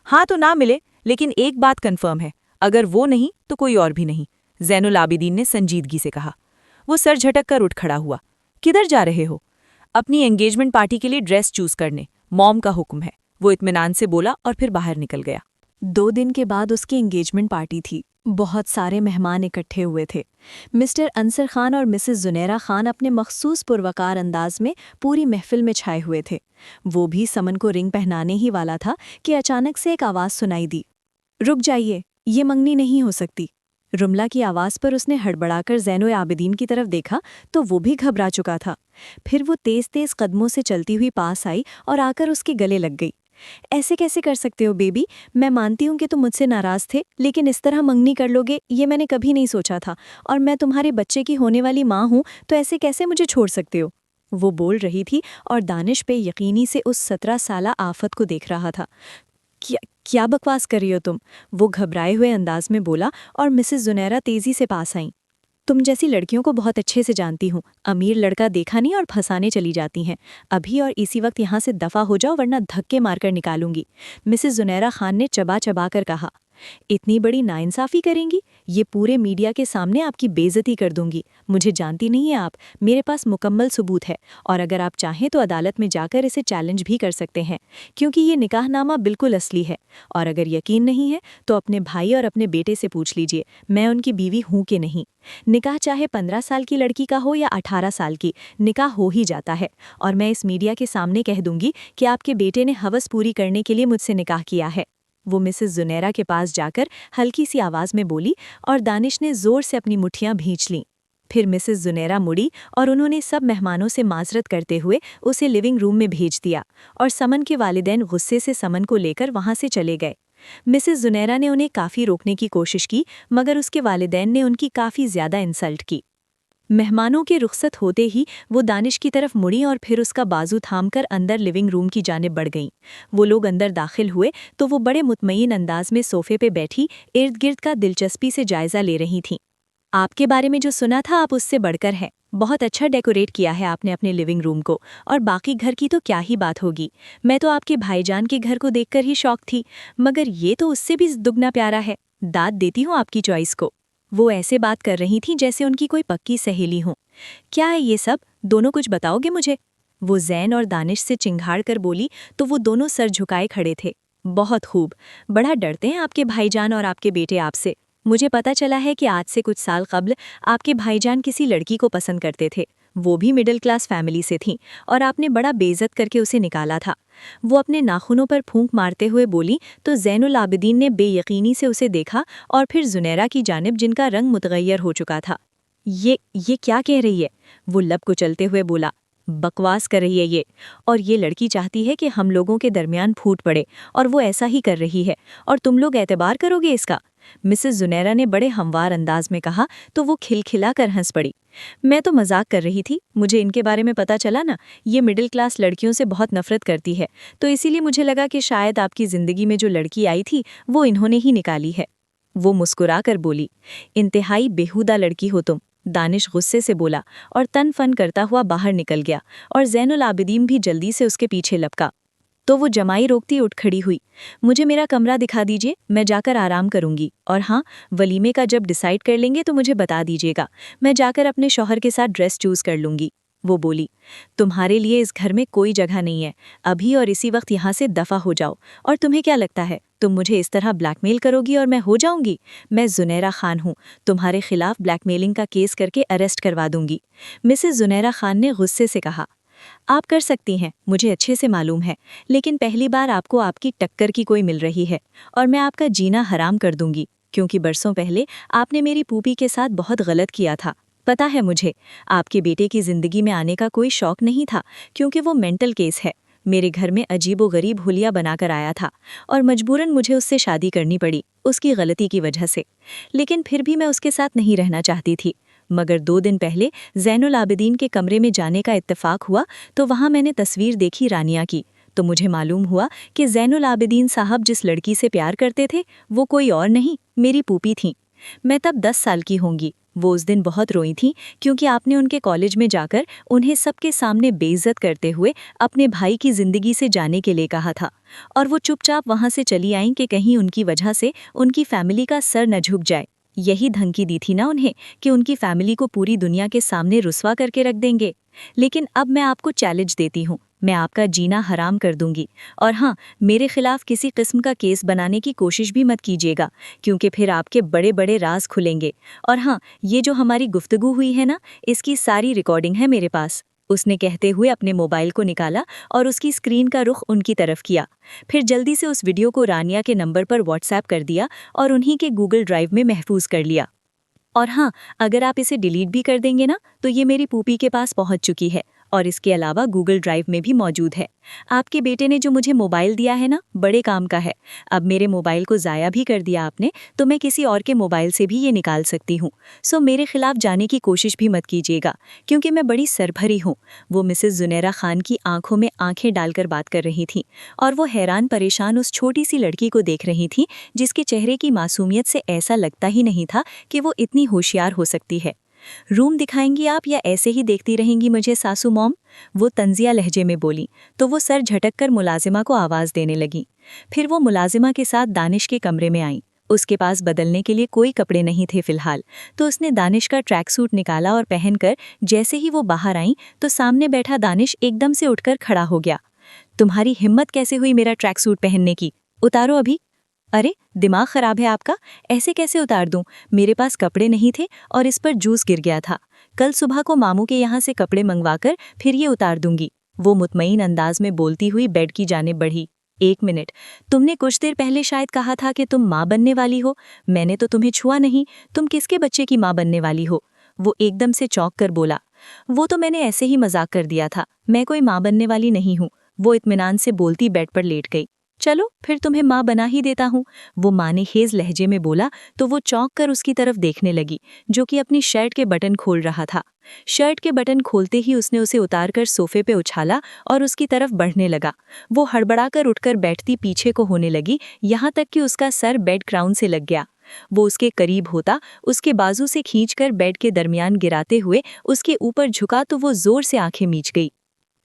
हाँ तो ना मिले, लेकिन एक बात कंफर्म है, अगर वो नहीं तो कोई और भी नहीं, ज़ैनुल आबिदीन ने संजीदगी से कहा। वो सर झटक कर उठ खड़ा हुआ। किधर जा रहे हो? अपनी एंगेजमेंट पार्टी के लिए ड्रेस चूज करने, मॉम का हुक्म है, वो इत्मीनान से बोला और फिर बाहर निकल गया। 2 दिन के बाद उसकी एंगेजमेंट पार्टी थी। बहुत सारे मेहमान इकट्ठे हुए थे। मिस्टर अंसर खान और मिसेस जुनैरा खान अपने मखसूस पुरवकार अंदाज में पूरी महफिल में छाए हुए थे। वो भी समन को रिंग पहनाने ही वाला था कि अचानक से एक आवाज़ सुनाई दी। रुक जाइए, ये मंगनी नहीं हो सकती। रुमला की आवाज़ पर उसने हड़बड़ाकर ज़ैनुल आबिदीन की तरफ देखा तो वो भी घबरा चुका था। फिर वो तेज़ तेज़ कदमों से चलती हुई पास आई और आकर उसके गले लग गई। ऐसे कैसे कर सकते हो बेबी? मैं मानती हूँ कि तुम मुझसे नाराज़ थे, लेकिन इस तरह मंगनी कर लोगे ये मैंने कभी नहीं सोचा था, और मैं तुम्हारे बच्चे की होने वाली माँ हूँ, तो ऐसे कैसे मुझे छोड़ सकते हो? वो बोल रही थी और दानिश पे यकीनी से उस 17 साला आफत को देख रहा था। क्या बकवास कर रही हो तुम? वो घबराए हुए अंदाज में बोला और मिसेस जुनैरा तेजी से पास आईं। तुम जैसी लड़कियों को बहुत अच्छे से जानती हूँ, अमीर लड़का देखा नहीं और फंसाने चली जाती हैं। अभी और इसी वक्त यहाँ से दफ़ा हो जाओ वरना धक्के मारकर निकालूंगी, मिसेस जुनैरा खान ने चबा चबा कर कहा। इतनी बड़ी नाइंसाफ़ी करेंगी? ये पूरे मीडिया के सामने आपकी बेइज्जती कर दूंगी। मुझे जानती नहीं है आप, मेरे पास मुकम्मल सबूत है, और अगर आप चाहें तो अदालत में जाकर इसे चैलेंज भी कर सकते हैं, क्योंकि ये निकाहनामा बिल्कुल असली है। और अगर यकीन नहीं है तो अपने भाई और अपने बेटे से पूछ लीजिए, मैं उनकी बीवी हूँ कि नहीं। निकाह चाहे 15 साल की लड़की का हो या 18 साल की, निकाह हो ही जाता है। और मैं इस मीडिया के सामने कह दूंगी कि आपके बेटे ने हवस पूरी करने के लिए मुझसे निकाह किया है। वो मिसेस जुनैरा के पास जाकर हल्की सी आवाज़ में बोली और दानिश ने ज़ोर से अपनी मुट्ठियां भींच लीं। फिर मिसेस जुनैरा मुड़ी और उन्होंने सब मेहमानों से माजरत करते हुए उसे लिविंग रूम में भेज दिया, और समन के वालिदैन गुस्से से समन को लेकर वहां से चले गए। मिसेस जुनैरा ने उन्हें काफ़ी रोकने की कोशिश की, मगर उसके वालिदैन ने उनकी काफ़ी ज़्यादा इंसल्ट की। मेहमानों के रुखसत होते ही वो दानिश की तरफ मुड़ी और फिर उसका बाजू थामकर अंदर लिविंग रूम की जानिब बढ़ गईं। वो लोग अंदर दाखिल हुए तो वो बड़े मुतमईन अंदाज में सोफे पे बैठी इर्द गिर्द का दिलचस्पी से जायजा ले रही थीं। आपके बारे में जो सुना था आप उससे बढ़कर हैं। बहुत अच्छा डेकोरेट किया है आपने अपने लिविंग रूम को, और बाकी घर की तो क्या ही बात होगी। मैं तो आपके भाईजान के घर को देखकर ही शौक थी, मगर ये तो उससे भी दुगना प्यारा है। दाद देती हूँ आपकी चॉइस को। वो ऐसे बात कर रही थी जैसे उनकी कोई पक्की सहेली हो। क्या है ये सब? दोनों कुछ बताओगे मुझे? वो ज़ैन और दानिश से चिंघाड़ कर बोली तो वो दोनों सर झुकाए खड़े थे। बहुत खूब, बड़ा डरते हैं आपके भाईजान और आपके बेटे आपसे। मुझे पता चला है कि आज से कुछ साल कब्ल आपके भाईजान किसी लड़की को पसंद करते थे, वो भी मिडिल क्लास फैमिली से थी, और आपने बड़ा बेइज्जत करके उसे निकाला था। वो अपने नाखूनों पर फूंक मारते हुए बोली तो ज़ैनुल आबिदीन ने बेयकीनी से उसे देखा और फिर जुनैरा की जानिब, जिनका रंग मुतगय्यर हो चुका था। ये क्या कह रही है? वो लब कुचलते हुए बोला। बकवास कर रही है ये, और ये लड़की चाहती है कि हम लोगों के दरमियान फूट पड़े, और वो ऐसा ही कर रही है, और तुम लोग एतबार करोगे इसका? मिसेस जुनैरा ने बड़े हमवार अंदाज में कहा तो वो खिलखिलाकर हंस पड़ी। मैं तो मजाक कर रही थी, मुझे इनके बारे में पता चला ना, ये मिडिल क्लास लड़कियों से बहुत नफरत करती है, तो इसीलिए मुझे लगा कि शायद आपकी ज़िंदगी में जो लड़की आई थी वो इन्होंने ही निकाली है। वो मुस्कुरा कर बोली, इंतहाई बेहुदा लड़की हो तुम। दानिश गुस्से से बोला और तन फन करता हुआ बाहर निकल गया, और ज़ैनुल आबिदीन भी जल्दी से उसके पीछे लपका। तो वो जमाई रोकती उठ खड़ी हुई। मुझे मेरा कमरा दिखा दीजिए, मैं जाकर आराम करूंगी, और हाँ, वलीमे का जब डिसाइड कर लेंगे तो मुझे बता दीजिएगा, मैं जाकर अपने शौहर के साथ ड्रेस चूज़ कर लूंगी। वो बोली, तुम्हारे लिए इस घर में कोई जगह नहीं है, अभी और इसी वक्त यहाँ से दफ़ा हो जाओ। और तुम्हें क्या लगता है तुम मुझे इस तरह ब्लैकमेल करोगी और मैं हो जाऊंगी? मैं जुनैरा खान हूँ, तुम्हारे खिलाफ ब्लैकमेलिंग का केस करके अरेस्ट करवा दूंगी। मिसेस जुनैरा खान ने गुस्से से कहा। आप कर सकती हैं, मुझे अच्छे से मालूम है, लेकिन पहली बार आपको आपकी टक्कर की कोई मिल रही है और मैं आपका जीना हराम कर दूंगी, क्योंकि बरसों पहले आपने मेरी पूपी के साथ बहुत गलत किया था। पता है मुझे, आपके बेटे की जिंदगी में आने का कोई शौक नहीं था, क्योंकि वो मेंटल केस है। मेरे घर में अजीबोगरीब हुलिया बनाकर आया था और मजबूरन मुझे उससे शादी करनी पड़ी, उसकी गलती की वजह से। लेकिन फिर भी मैं उसके साथ नहीं रहना चाहती थी। मगर 2 दिन पहले ज़ैनुल आबिदीन के कमरे में जाने का इत्तेफाक हुआ तो वहाँ मैंने तस्वीर देखी रानिया की, तो मुझे मालूम हुआ कि ज़ैनुल आबिदीन साहब जिस लड़की से प्यार करते थे वो कोई और नहीं, मेरी पूपी थी। मैं तब 10 साल की होंगी। वो उस दिन बहुत रोई थी क्योंकि आपने उनके कॉलेज में जाकर उन्हें सबके सामने बेइज्जत करते हुए अपने भाई की जिंदगी से जाने के लिए कहा था, और वो चुपचाप वहां से चली आईं कि कहीं उनकी वजह से उनकी फैमिली का सर न झुक जाए। यही धमकी दी थी ना उन्हें कि उनकी फैमिली को पूरी दुनिया के सामने रुस्वा करके रख देंगे। लेकिन अब मैं आपको चैलेंज देती हूँ, मैं आपका जीना हराम कर दूंगी। और हाँ, मेरे खिलाफ किसी किस्म का केस बनाने की कोशिश भी मत कीजिएगा, क्योंकि फिर आपके बड़े बड़े राज खुलेंगे। और हाँ, ये जो हमारी गुफ्तगू हुई है ना, इसकी सारी रिकॉर्डिंग है मेरे पास। उसने कहते हुए अपने मोबाइल को निकाला और उसकी स्क्रीन का रुख उनकी तरफ किया। फिर जल्दी से उस वीडियो को रानिया के नंबर पर व्हाट्सएप कर दिया और उन्हीं के गूगल ड्राइव में महफूज कर लिया। और हाँ, अगर आप इसे डिलीट भी कर देंगे ना, तो ये मेरी पूपी के पास पहुंच चुकी है और इसके अलावा गूगल ड्राइव में भी मौजूद है। आपके बेटे ने जो मुझे मोबाइल दिया है ना, बड़े काम का है। अब मेरे मोबाइल को ज़ाया भी कर दिया आपने, तो मैं किसी और के मोबाइल से भी ये निकाल सकती हूँ। सो मेरे खिलाफ जाने की कोशिश भी मत कीजिएगा, क्योंकि मैं बड़ी सरभरी हूँ। वो मिसेस जुनैरा खान की आंखों में आंखें डालकर बात कर रही थी और वो हैरान परेशान उस छोटी सी लड़की को देख रही थी, जिसके चेहरे की मासूमियत से ऐसा लगता ही नहीं था कि वो इतनी होशियार हो सकती है। रूम दिखाएंगी आप या ऐसे ही देखती रहेंगी मुझे सासू मॉम? वो तंजिया लहजे में बोली, तो वो सर झटककर मुलाजिमा को आवाज़ देने लगी। फिर वो मुलाजिमा के साथ दानिश के कमरे में आई। उसके पास बदलने के लिए कोई कपड़े नहीं थे फिलहाल, तो उसने दानिश का ट्रैक सूट निकाला और पहनकर जैसे ही वो बाहर आई तो सामने बैठा दानिश एकदम से उठकर खड़ा हो गया। तुम्हारी हिम्मत कैसे हुई मेरा ट्रैक सूट पहनने की? उतारो अभी। अरे, दिमाग खराब है आपका? ऐसे कैसे उतार दूं? मेरे पास कपड़े नहीं थे और इस पर जूस गिर गया था। कल सुबह को मामू के यहाँ से कपड़े मंगवाकर फिर ये उतार दूंगी। वो मुतमईन अंदाज में बोलती हुई बेड की जानिब बढ़ी। 1 मिनट, तुमने कुछ देर पहले शायद कहा था कि तुम माँ बनने वाली हो। मैंने तो तुम्हें छुआ नहीं, तुम किसके बच्चे की माँ बनने वाली हो? वो एकदम से चौंक कर बोला। वो तो मैंने ऐसे ही मजाक कर दिया था, मैं कोई माँ बनने वाली नहीं हूँ। वो इत्मीनान से बोलती बेड पर लेट गई। चलो फिर तुम्हें माँ बना ही देता हूँ, वो माँ ने हेज लहजे में बोला, तो वो चौंक कर उसकी तरफ देखने लगी, जो कि अपनी शर्ट के बटन खोल रहा था। शर्ट के बटन खोलते ही उसने उसे उतारकर सोफे पे उछाला और उसकी तरफ बढ़ने लगा। वो हड़बड़ाकर उठकर बैठती पीछे को होने लगी, यहाँ तक कि उसका सर बेड क्राउन से लग गया। वो उसके करीब होता, उसके बाजू से खींचकर बेड के दरमियान गिराते हुए उसके ऊपर झुका तो वो जोर से आंखें मीच गई।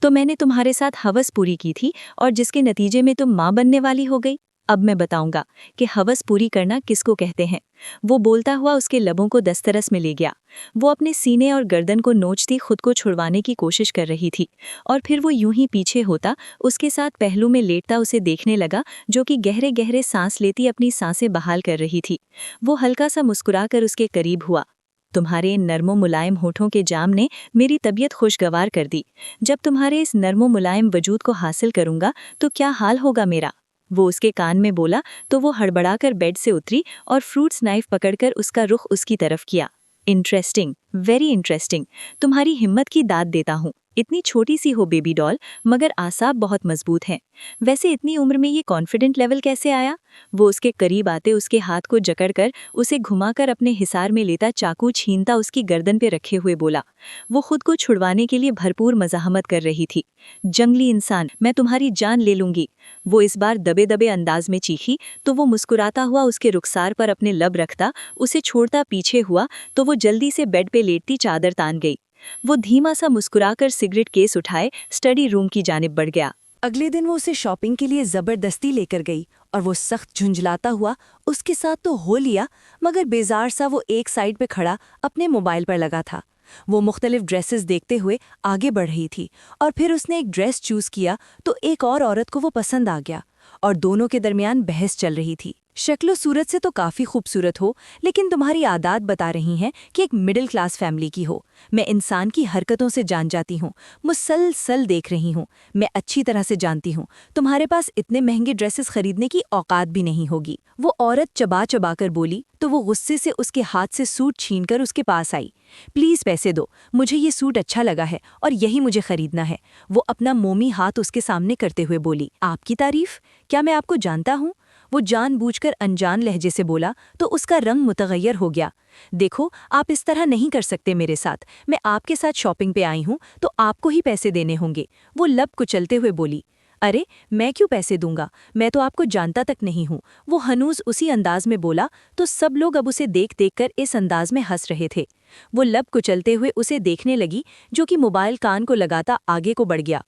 तो मैंने तुम्हारे साथ हवस पूरी की थी और जिसके नतीजे में तुम माँ बनने वाली हो गई। अब मैं बताऊंगा कि हवस पूरी करना किसको कहते हैं। वो बोलता हुआ उसके लबों को दस्तरस में ले गया। वो अपने सीने और गर्दन को नोचती खुद को छुड़वाने की कोशिश कर रही थी और फिर वो यूं ही पीछे होता, उसके साथ पहलू में लेटता उसे देखने लगा, जो कि गहरे गहरे सांस लेती अपनी सांसें बहाल कर रही थी। वो हल्का सा मुस्कुराकर उसके करीब हुआ। तुम्हारे इन नर्मो मुलायम होठों के जाम ने मेरी तबीयत खुशगवार कर दी। जब तुम्हारे इस नर्मो मुलायम वजूद को हासिल करूंगा तो क्या हाल होगा मेरा? वो उसके कान में बोला, तो वो हड़बड़ाकर बेड से उतरी और फ्रूट्स नाइफ पकड़कर उसका रुख उसकी तरफ किया। Interesting, very interesting. तुम्हारी हिम्मत की दाद देता हूँ। इतनी छोटी सी हो बेबी डॉल, मगर आसाब बहुत मजबूत हैं। वैसे इतनी उम्र में ये कॉन्फिडेंट लेवल कैसे आया? वो उसके करीब आते उसके हाथ को जकड़कर उसे घुमाकर अपने हिसार में लेता चाकू छीनता उसकी गर्दन पे रखे हुए बोला। वो खुद को छुड़वाने के लिए भरपूर मज़ाहमत कर रही थी। जंगली इंसान, मैं तुम्हारी जान ले लूंगी। वो इस बार दबे दबे अंदाज में चीखी, तो वो मुस्कुराता हुआ उसके रुखसार पर अपने लब रखता, उसे छोड़ता पीछे हुआ, तो वो जल्दी से बेड पे लेटती चादर तान गई। वो धीमा सा मुस्कुराकर सिगरेट केस उठाए स्टडी रूम की जानिब बढ़ गया। अगले दिन वो उसे शॉपिंग के लिए जबरदस्ती लेकर गई और वो सख्त झुंझलाता हुआ उसके साथ तो हो लिया, मगर बेजार सा वो एक साइड पे खड़ा अपने मोबाइल पर लगा था। वो मुख्तलिफ ड्रेसेस देखते हुए आगे बढ़ रही थी और फिर उसने एक ड्रेस चूज किया तो एक और औरत को वो पसंद आ गया और दोनों के दरमियान बहस चल रही थी। शक्लो सूरत से तो काफी खूबसूरत हो, लेकिन तुम्हारी आदत बता रही हैं कि एक मिडिल क्लास फैमिली की हो। मैं इंसान की हरकतों से जान जाती हूँ, मुसलसल देख रही हूँ। मैं अच्छी तरह से जानती हूँ तुम्हारे पास इतने महंगे ड्रेसेस खरीदने की औकात भी नहीं होगी। वो औरत चबा चबा कर बोली तो वो गुस्से से उसके हाथ से सूट छीनकर उसके पास आई। प्लीज पैसे दो, मुझे ये सूट अच्छा लगा है और यही मुझे खरीदना है। वो अपना मोमी हाथ उसके सामने करते हुए बोली, आपकी तारीफ? क्या मैं आपको जानता हूँ? वो जानबूझकर अनजान लहजे से बोला तो उसका रंग मुतगय्यर हो गया। देखो, आप इस तरह नहीं कर सकते मेरे साथ। मैं आपके साथ शॉपिंग पे आई हूँ तो आपको ही पैसे देने होंगे। वो लब कुचलते हुए बोली, अरे मैं क्यों पैसे दूंगा, मैं तो आपको जानता तक नहीं हूँ। वो हनूज उसी अंदाज में बोला तो सब लोग अब उसे देख देख कर इस अंदाज में हंस रहे थे। वो लब कुचलते हुए उसे देखने लगी, जो कि मोबाइल कान को लगाता आगे को बढ़ गया।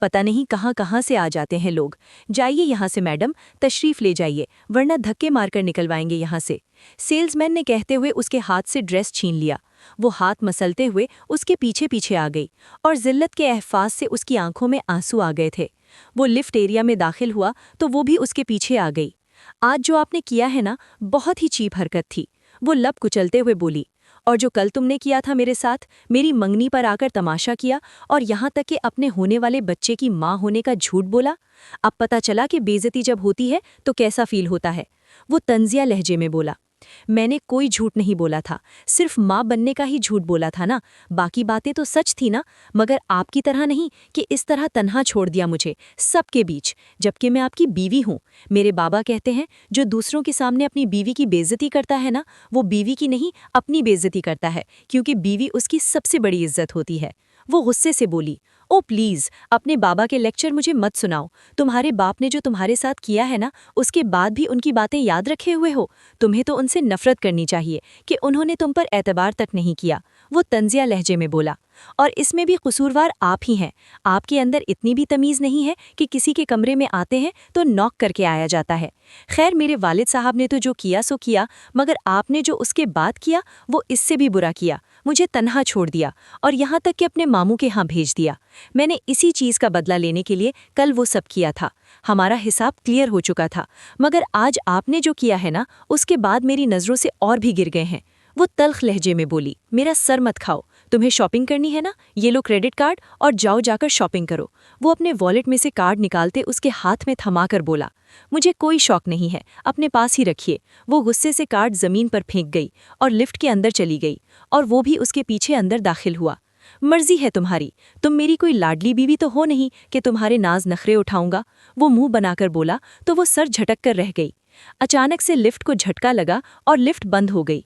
पता नहीं कहाँ कहाँ से आ जाते हैं लोग। जाइए यहाँ से मैडम, तशरीफ ले जाइए, वरना धक्के मारकर निकलवाएंगे यहाँ से। सेल्समैन ने कहते हुए उसके हाथ से ड्रेस छीन लिया। वो हाथ मसलते हुए उसके पीछे पीछे आ गई और जिल्लत के एहसास से उसकी आंखों में आंसू आ गए थे। वो लिफ्ट एरिया में दाखिल हुआ तो वो भी उसके पीछे आ गई। आज जो आपने किया है ना, बहुत ही चीप हरकत थी, वो लब कुचलते हुए बोली। और जो कल तुमने किया था मेरे साथ, मेरी मंगनी पर आकर तमाशा किया और यहाँ तक कि अपने होने वाले बच्चे की माँ होने का झूठ बोला। अब पता चला कि बेइज्जती जब होती है तो कैसा फील होता है। वो तंजिया लहजे में बोला, मैंने कोई झूठ नहीं बोला था, सिर्फ माँ बनने का ही झूठ बोला था ना, बाकी बातें तो सच थी ना। मगर आपकी तरह नहीं कि इस तरह तन्हा छोड़ दिया मुझे सबके बीच, जबकि मैं आपकी बीवी हूँ। मेरे बाबा कहते हैं, जो दूसरों के सामने अपनी बीवी की बेइज्जती करता है ना, वो बीवी की नहीं अपनी बेइज्जती करता है, क्योंकि बीवी उसकी सबसे बड़ी इज्जत होती है। वो गुस्से से बोली, ओ प्लीज़, अपने बाबा के लेक्चर मुझे मत सुनाओ। तुम्हारे बाप ने जो तुम्हारे साथ किया है ना, उसके बाद भी उनकी बातें याद रखे हुए हो। तुम्हें तो उनसे नफरत करनी चाहिए कि उन्होंने तुम पर एतबार तक नहीं किया। वो तंजिया लहजे में बोला, और इसमें भी कसूरवार आप ही हैं। आपके अंदर इतनी भी तमीज़ नहीं है कि किसी के कमरे में आते हैं तो नॉक करके आया जाता है। खैर, मेरे वालिद साहब ने तो जो किया सो किया, मगर आपने जो उसके बाद किया वो इससे भी बुरा किया। मुझे तन्हा छोड़ दिया और यहाँ तक कि अपने मामू के यहाँ भेज दिया। मैंने इसी चीज़ का बदला लेने के लिए कल वो सब किया था। हमारा हिसाब क्लियर हो चुका था, मगर आज आपने जो किया है ना, उसके बाद मेरी नज़रों से और भी गिर गए हैं। वो तल्ख लहजे में बोली, मेरा सर मत खाओ। तुम्हें शॉपिंग करनी है ना, ये लो क्रेडिट कार्ड और जाओ जाकर शॉपिंग करो। वो अपने वॉलेट में से कार्ड निकालते उसके हाथ में थमाकर बोला, मुझे कोई शौक नहीं है, अपने पास ही रखिए। वो गुस्से से कार्ड ज़मीन पर फेंक गई और लिफ्ट के अंदर चली गई, और वो भी उसके पीछे अंदर दाखिल हुआ। मर्जी है तुम्हारी, तुम मेरी कोई लाडली बीवी तो हो नहीं कि तुम्हारे नाज नखरे उठाऊंगा। वो मुंह बनाकर बोला तो वो सर झटक कर रह गई। अचानक से लिफ्ट को झटका लगा और लिफ्ट बंद हो गई।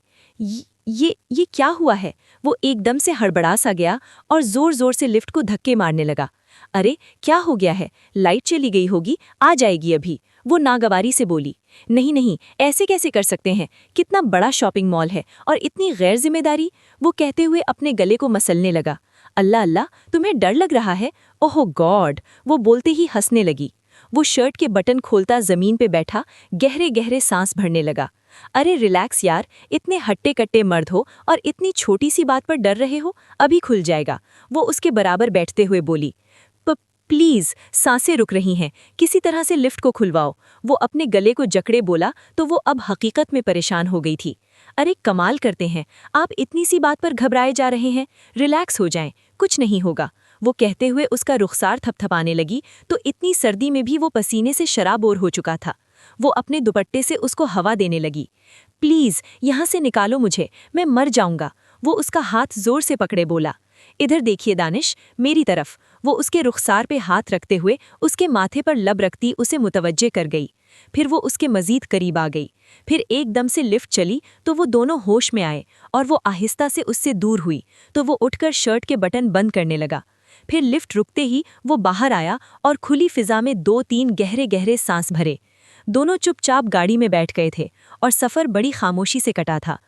ये क्या हुआ है? वो एकदम से हड़बड़ा सा गया और जोर जोर से लिफ्ट को धक्के मारने लगा। अरे क्या हो गया है? लाइट चली गई होगी, आ जाएगी अभी। वो नागवारी से बोली, नहीं नहीं, ऐसे कैसे कर सकते हैं, कितना बड़ा शॉपिंग मॉल है और इतनी गैर जिम्मेदारी। वो कहते हुए अपने गले को मसलने लगा। अल्लाह अल्लाह, तुम्हें डर लग रहा है? ओह गॉड, वो बोलते ही हंसने लगी। वो शर्ट के बटन खोलता जमीन पे बैठा गहरे गहरे सांस भरने लगा। अरे रिलैक्स यार, इतने हट्टे कट्टे मर्द हो और इतनी छोटी सी बात पर डर रहे हो, अभी खुल जाएगा। वो उसके बराबर बैठते हुए बोली, प्लीज़, सांसें रुक रही हैं, किसी तरह से लिफ्ट को खुलवाओ। वो अपने गले को जकड़े बोला तो वो अब हकीकत में परेशान हो गई थी। अरे कमाल करते हैं, आप इतनी सी बात पर घबराए जा रहे हैं, रिलैक्स हो जाएं, कुछ नहीं होगा। वो कहते हुए उसका रुखसार थपथपाने लगी तो इतनी सर्दी में भी वो पसीने से शराबोर हो चुका था। वो अपने दुपट्टे से उसको हवा देने लगी। प्लीज़ यहाँ से निकालो मुझे, मैं मर जाऊंगा। वो उसका हाथ जोर से पकड़े बोला, इधर देखिए दानिश, मेरी तरफ। वो उसके रुखसार पे हाथ रखते हुए उसके माथे पर लब रखती उसे मुतवज्जे कर गई। फिर वो उसके मजीद करीब आ गई। फिर एकदम से लिफ्ट चली तो वो दोनों होश में आए और वो आहिस्ता से उससे दूर हुई तो वो उठकर शर्ट के बटन बंद करने लगा। फिर लिफ्ट रुकते ही वो बाहर आया और खुली फिजा में 2-3 गहरे गहरे सांस भरे। दोनों चुपचाप गाड़ी में बैठ गए थे और सफ़र बड़ी खामोशी से कटा था।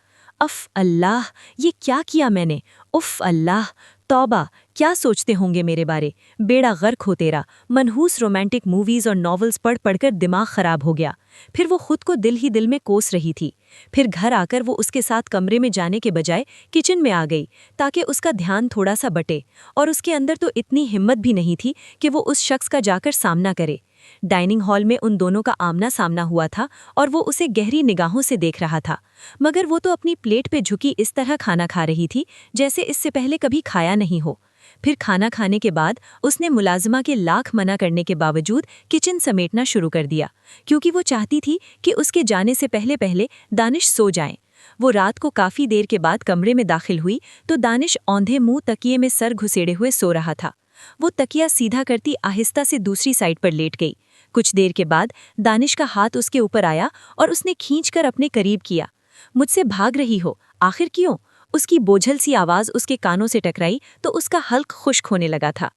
अफ अल्लाह, ये क्या किया मैंने? उफ अल्लाह, तौबा, क्या सोचते होंगे मेरे बारे? बेड़ा गर्क हो तेरा। मनहूस रोमांटिक मूवीज़ और नॉवेल्स पढ़ पढ़कर दिमाग ख़राब हो गया। फिर वो खुद को दिल ही दिल में कोस रही थी। फिर घर आकर वो उसके साथ कमरे में जाने के बजाय किचन में आ गई ताकि उसका ध्यान थोड़ा सा बटे, और उसके अंदर तो इतनी हिम्मत भी नहीं थी कि वो उस शख्स का जाकर सामना करे। डाइनिंग हॉल में उन दोनों का आमना सामना हुआ था और वो उसे गहरी निगाहों से देख रहा था, मगर वो तो अपनी प्लेट पे झुकी इस तरह खाना खा रही थी जैसे इससे पहले कभी खाया नहीं हो। फिर खाना खाने के बाद उसने मुलाजिमा के लाख मना करने के बावजूद किचन समेटना शुरू कर दिया, क्योंकि वो चाहती थी कि उसके जाने से पहले पहले दानिश सो जाए। वो रात को काफ़ी देर के बाद कमरे में दाखिल हुई तो दानिश औंधे मुंह तकिए में सर घुसेड़े हुए सो रहा था। वो तकिया सीधा करती आहिस्ता से दूसरी साइड पर लेट गई। कुछ देर के बाद दानिश का हाथ उसके ऊपर आया और उसने खींचकर अपने करीब किया। मुझसे भाग रही हो, आखिर क्यों? उसकी बोझल सी आवाज़ उसके कानों से टकराई तो उसका हल्क खुश्क होने लगा था।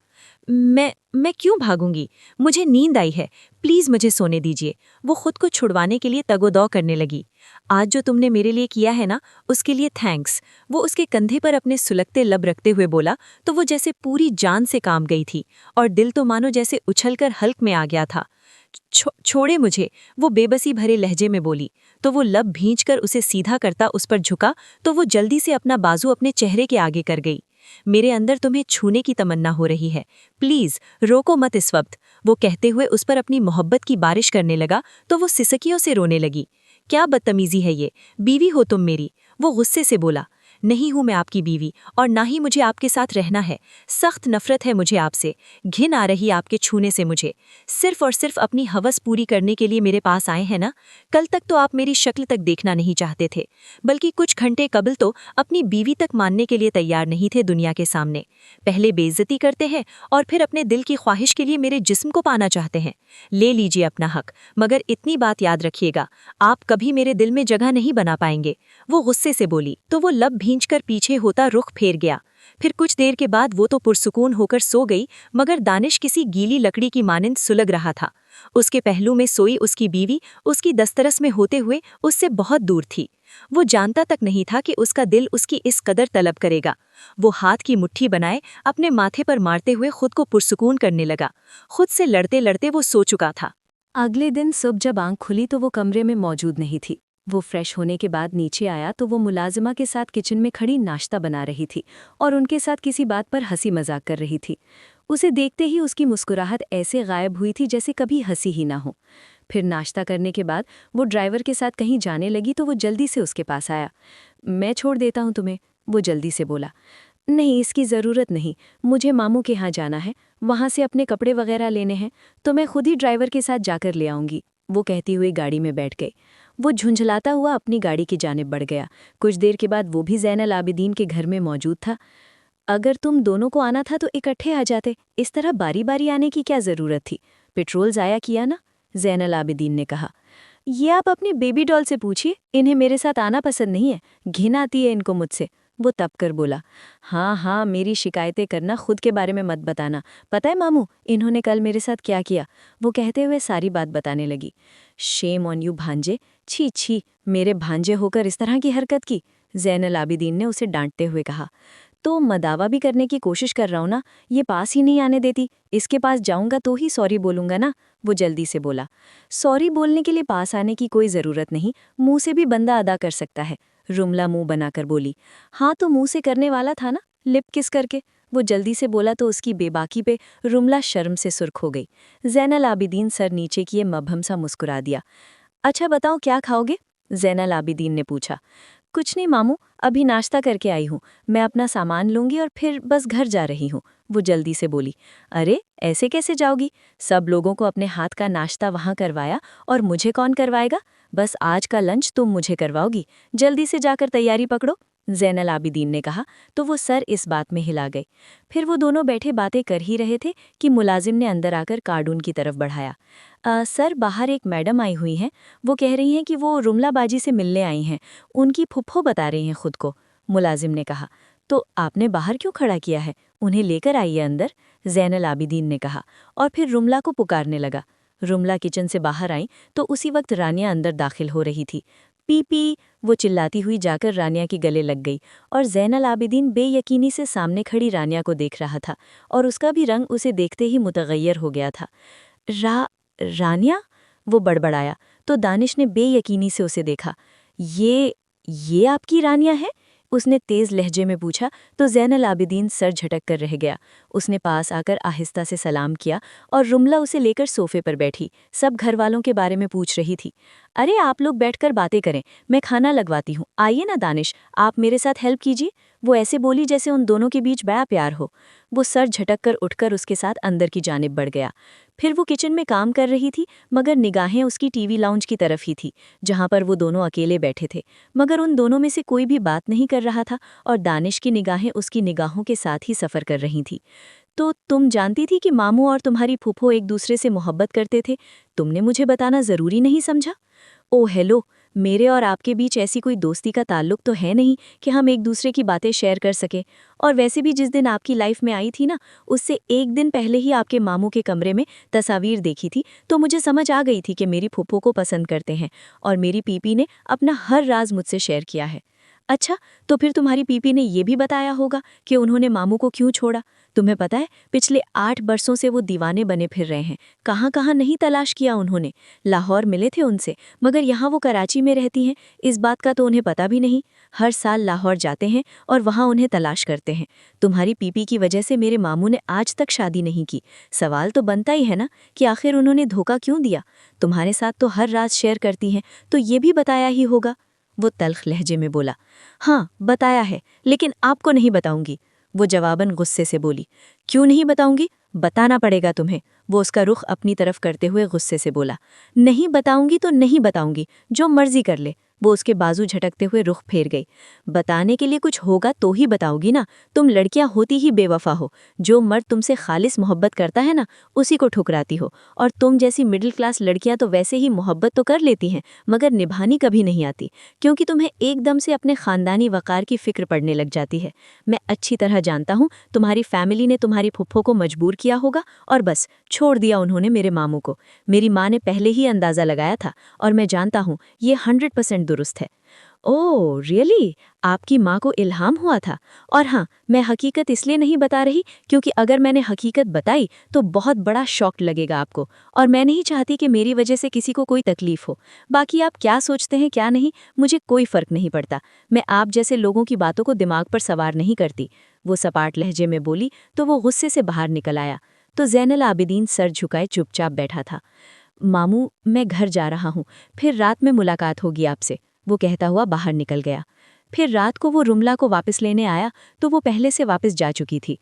मैं क्यों भागूंगी? मुझे नींद आई है, प्लीज़ मुझे सोने दीजिए। वो खुद को छुड़वाने के लिए तगोदौ करने लगी। आज जो तुमने मेरे लिए किया है ना, उसके लिए थैंक्स। वो उसके कंधे पर अपने सुलगते लब रखते हुए बोला तो वो जैसे पूरी जान से काम गई थी और दिल तो मानो जैसे उछलकर हल्क में आ गया था। छोड़े मुझे, वो बेबसी भरे लहजे में बोली। तो वो लब भींचकर उसे सीधा करता उस पर झुका तो वो जल्दी से अपना बाजू अपने चेहरे के आगे कर गई। मेरे अंदर तुम्हें छूने की तमन्ना हो रही है, प्लीज रोको मत इस वक्त। वो कहते हुए उस पर अपनी मोहब्बत की बारिश करने लगा तो वो सिसकियों से रोने लगी। क्या बदतमीजी है ये, बीवी हो तुम मेरी? वो गुस्से से बोला। नहीं हूं मैं आपकी बीवी और ना ही मुझे आपके साथ रहना है। सख्त नफरत है मुझे आपसे, घिन आ रही आपके छूने से मुझे। सिर्फ और सिर्फ अपनी हवस पूरी करने के लिए मेरे पास आए हैं ना? कल तक तो आप मेरी शक्ल तक देखना नहीं चाहते थे, बल्कि कुछ घंटे कबल तो अपनी बीवी तक मानने के लिए तैयार नहीं थे दुनिया के सामने। पहले बेइज्जती करते हैं और फिर अपने दिल की ख्वाहिश के लिए मेरे जिस्म को पाना चाहते हैं। ले लीजिए अपना हक, मगर इतनी बात याद रखिएगा, आप कभी मेरे दिल में जगह नहीं बना पाएंगे। वो गुस्से से बोली तो वो लब भींचकर पीछे होता रुख फेर गया। फिर कुछ देर के बाद वो तो पुरसुकून होकर सो गई, मगर दानिश किसी गीली लकड़ी की मानिंद सुलग रहा था। उसके पहलू में सोई उसकी बीवी उसकी दस्तरस में होते हुए उससे बहुत दूर थी। वो जानता तक नहीं था कि उसका दिल उसकी इस कदर तलब करेगा। वो हाथ की मुट्ठी बनाए अपने माथे पर मारते हुए खुद को पुरसुकून करने लगा। खुद से लड़ते लड़ते वो सो चुका था। अगले दिन सुबह जब आंख खुली तो वो कमरे में मौजूद नहीं थी। वो फ्रेश होने के बाद नीचे आया तो वो मुलाजिमा के साथ किचन में खड़ी नाश्ता बना रही थी और उनके साथ किसी बात पर हंसी मजाक कर रही थी। उसे देखते ही उसकी मुस्कुराहट ऐसे गायब हुई थी जैसे कभी हंसी ही ना हो। फिर नाश्ता करने के बाद वो ड्राइवर के साथ कहीं जाने लगी तो वो जल्दी से उसके पास आया। मैं छोड़ देता हूँ तुम्हें, वो जल्दी से बोला। नहीं, इसकी ज़रूरत नहीं, मुझे मामू के यहाँ जाना है, वहाँ से अपने कपड़े वगैरह लेने हैं, तो मैं खुद ही ड्राइवर के साथ जाकर ले आऊँगी, वो कहती हुई गाड़ी में बैठ गई। वो झुंझलाता हुआ अपनी गाड़ी की जानिब बढ़ गया। कुछ देर के बाद वो भी ज़ैनल आबिदीन के घर में मौजूद था। अगर तुम दोनों को आना था तो इकट्ठे आ जाते, इस तरह बारी बारी आने की क्या ज़रूरत थी? पेट्रोल ज़ाया किया ना, ज़ैनल आबिदीन ने कहा। ये आप अपनी बेबी डॉल से पूछिए, इन्हें मेरे साथ आना पसंद नहीं है, घिन आती है इनको मुझसे, वो तब कर बोला। हाँ, मेरी शिकायतें करना, खुद के बारे में मत बताना। पता है मामू, इन्होंने कल मेरे साथ क्या किया? वो कहते हुए सारी बात बताने लगी। शेम ऑन यू भांजे, छी, मेरे भांजे होकर इस तरह की हरकत की, ज़ैनल आबिदीन ने उसे डांटते हुए कहा। तो मदावा भी करने की कोशिश कर रहा हूँ ना, ये पास ही नहीं आने देती, इसके पास जाऊंगा तो ही सॉरी बोलूंगा ना, वो जल्दी से बोला। सॉरी बोलने के लिए पास आने की कोई ज़रूरत नहीं, मुंह से भी बंदा अदा कर सकता है, रुमला मुंह बनाकर बोली। हाँ तो मुंह से करने वाला था ना, लिप किस करके, वो जल्दी से बोला तो उसकी बेबाकी पे रुमला शर्म से सुर्ख हो गई। ज़ैनल आबिदीन सर नीचे किए मबहम सा मुस्कुरा दिया। अच्छा बताओ क्या खाओगे? ज़ैनल आबिदीन ने पूछा। कुछ नहीं मामू, अभी नाश्ता करके आई हूँ, मैं अपना सामान लूँगी और फिर बस घर जा रही हूँ, वो जल्दी से बोली। अरे ऐसे कैसे जाओगी? सब लोगों को अपने हाथ का नाश्ता वहाँ करवाया और मुझे कौन करवाएगा? बस आज का लंच तुम मुझे करवाओगी, जल्दी से जाकर तैयारी पकड़ो, ज़ैनल आबिदीन ने कहा तो वो सर इस बात में हिला गई। फिर वो दोनों बैठे बातें कर ही रहे थे कि मुलाजिम ने अंदर आकर कार्टून की तरफ बढ़ाया। सर बाहर एक मैडम आई हुई हैं, वो कह रही हैं कि वो रुमला बाजी से मिलने आई हैं, उनकी फुफ्फो बता रही हैं खुद को, मुलाजिम ने कहा। तो आपने बाहर क्यों खड़ा किया है, उन्हें लेकर आइए अंदर, ज़ैनल आबिदीन ने कहा और फिर रुमला को पुकारने लगा। रुमला किचन से बाहर आई तो उसी वक्त रानिया अंदर दाखिल हो रही थी। पी, वो चिल्लाती हुई जाकर रानिया के गले लग गई और ज़ैनल आबिदीन बेयकीनी से सामने खड़ी रानिया को देख रहा था और उसका भी रंग उसे देखते ही मुतगय्यर हो गया था। रानिया, वो बड़बड़ाया तो दानिश ने बेयकीनी से उसे देखा। ये आपकी रानिया है? उसने तेज लहजे में पूछा तो ज़ैनुल आबिदीन सर झटक कर रह गया। उसने पास आकर आहिस्ता से सलाम किया और रुमला उसे लेकर सोफे पर बैठी। सब घरवालों के बारे में पूछ रही थी। अरे आप लोग बैठकर बातें करें, मैं खाना लगवाती हूँ। आइए ना दानिश, आप मेरे साथ हेल्प कीजिए। वो ऐसे बोली जैसे उन दोनों के बीच बड़ा प्यार हो। वो सर झटक कर उठकर उसके साथ अंदर की जानिब बढ़ गया। फिर वो किचन में काम कर रही थी, मगर निगाहें उसकी टीवी लाउंज की तरफ ही थी, जहां पर वो दोनों अकेले बैठे थे। मगर उन दोनों में से कोई भी बात नहीं कर रहा था और दानिश की निगाहें उसकी निगाहों के साथ ही सफ़र कर रही थी। तो तुम जानती थी कि मामू और तुम्हारी फूफो एक दूसरे से मोहब्बत करते थे? तुमने मुझे बताना ज़रूरी नहीं समझा? ओह हेलो, मेरे और आपके बीच ऐसी कोई दोस्ती का ताल्लुक तो है नहीं कि हम एक दूसरे की बातें शेयर कर सकें। और वैसे भी जिस दिन आपकी लाइफ में आई थी ना, उससे एक दिन पहले ही आपके मामू के कमरे में तस्वीर देखी थी, तो मुझे समझ आ गई थी कि मेरी फूफो को पसंद करते हैं और मेरी पीपी ने अपना हर राज मुझसे शेयर किया है। अच्छा, तो फिर तुम्हारी पीपी ने ये भी बताया होगा कि उन्होंने मामू को क्यों छोड़ा? तुम्हें पता है, पिछले 8 बरसों से वो दीवाने बने फिर रहे हैं। कहाँ कहाँ नहीं तलाश किया उन्होंने। लाहौर मिले थे उनसे, मगर यहाँ वो कराची में रहती हैं, इस बात का तो उन्हें पता भी नहीं। हर साल लाहौर जाते हैं और वहाँ उन्हें तलाश करते हैं। तुम्हारी पीपी की वजह से मेरे मामू ने आज तक शादी नहीं की। सवाल तो बनता ही है ना कि आखिर उन्होंने धोखा क्यों दिया? तुम्हारे साथ तो हर राज शेयर करती हैं, तो ये भी बताया ही होगा। वो तल्ख लहजे में बोला। हाँ, बताया है, लेकिन आपको नहीं बताऊंगी। वो जवाबन गुस्से से बोली। क्यों नहीं बताऊंगी? बताना पड़ेगा तुम्हें। वो उसका रुख अपनी तरफ करते हुए गुस्से से बोला। नहीं बताऊंगी तो नहीं बताऊंगी, जो मर्जी कर ले। वो उसके बाजू झटकते हुए रुख फेर गई। बताने के लिए कुछ होगा तो ही बताओगी ना। तुम लड़कियां होती ही बेवफा हो। जो मर्द तुमसे खालिस मोहब्बत करता है ना, उसी को ठुकराती हो। और तुम जैसी मिडिल क्लास लड़कियां तो वैसे ही मोहब्बत तो कर लेती हैं, मगर निभानी कभी नहीं आती, क्योंकि तुम्हें एकदम से अपने खानदानी वक़ार की फिक्र पड़ने लग जाती है। मैं अच्छी तरह जानता हूँ, तुम्हारी फैमिली ने तुम्हारी फुफ्फो को मजबूर किया होगा और बस छोड़ दिया उन्होंने मेरे मामू को। मेरी माँ ने पहले ही अंदाज़ा लगाया था और मैं जानता हूँ ये 100% दुरुस्त है। Oh really? आपकी माँ को इल्हाम हुआ था? और हाँ, मैं हकीकत इसलिए नहीं बता रही क्योंकि अगर मैंने हकीकत बताई तो बहुत बड़ा शॉक लगेगा आपको, और मैं नहीं चाहती कि मेरी वजह से किसी को कोई तकलीफ हो। बाकी आप क्या सोचते हैं क्या नहीं, मुझे कोई फ़र्क नहीं पड़ता। मैं आप जैसे लोगों की बातों को दिमाग पर सवार नहीं करती। वो सपाट लहजे में बोली तो वो गुस्से से बाहर निकल आया। तो ज़ैनुल आबिदीन सर झुकाए चुपचाप बैठा था। मामू, मैं घर जा रहा हूँ, फिर रात में मुलाकात होगी आपसे, वो कहता हुआ बाहर निकल गया। फिर रात को वो रुमला को वापस लेने आया तो वो पहले से वापस जा चुकी थी।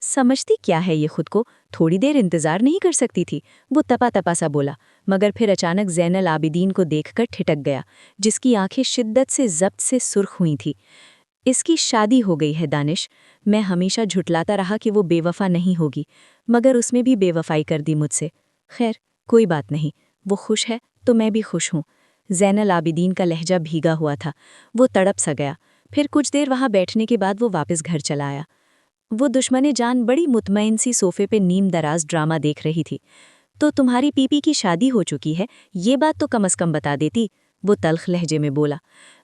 समझती क्या है ये खुद को, थोड़ी देर इंतजार नहीं कर सकती थी? वो तपा तपा सा बोला, मगर फिर अचानक ज़ैनुल आबिदीन को देखकर ठिठक गया, जिसकी आंखें शिद्दत से ज़ब्त से सुर्ख हुई थी। इसकी शादी हो गई है दानिश। मैं हमेशा झुटलाता रहा कि वो बेवफा नहीं होगी, मगर उसमें भी बेवफाई कर दी मुझसे। खैर कोई बात नहीं, वो खुश है तो मैं भी खुश हूँ। ज़ैनुल आबिदीन का लहजा भीगा हुआ था। वो तड़प सा गया। फिर कुछ देर वहाँ बैठने के बाद वो वापस घर चला आया। वो दुश्मने जान बड़ी मुतमईन सी सोफे पे नीम दराज ड्रामा देख रही थी। तो तुम्हारी पीपी की शादी हो चुकी है, ये बात तो कम से कम बता देती। वो तल्ख लहजे में बोला।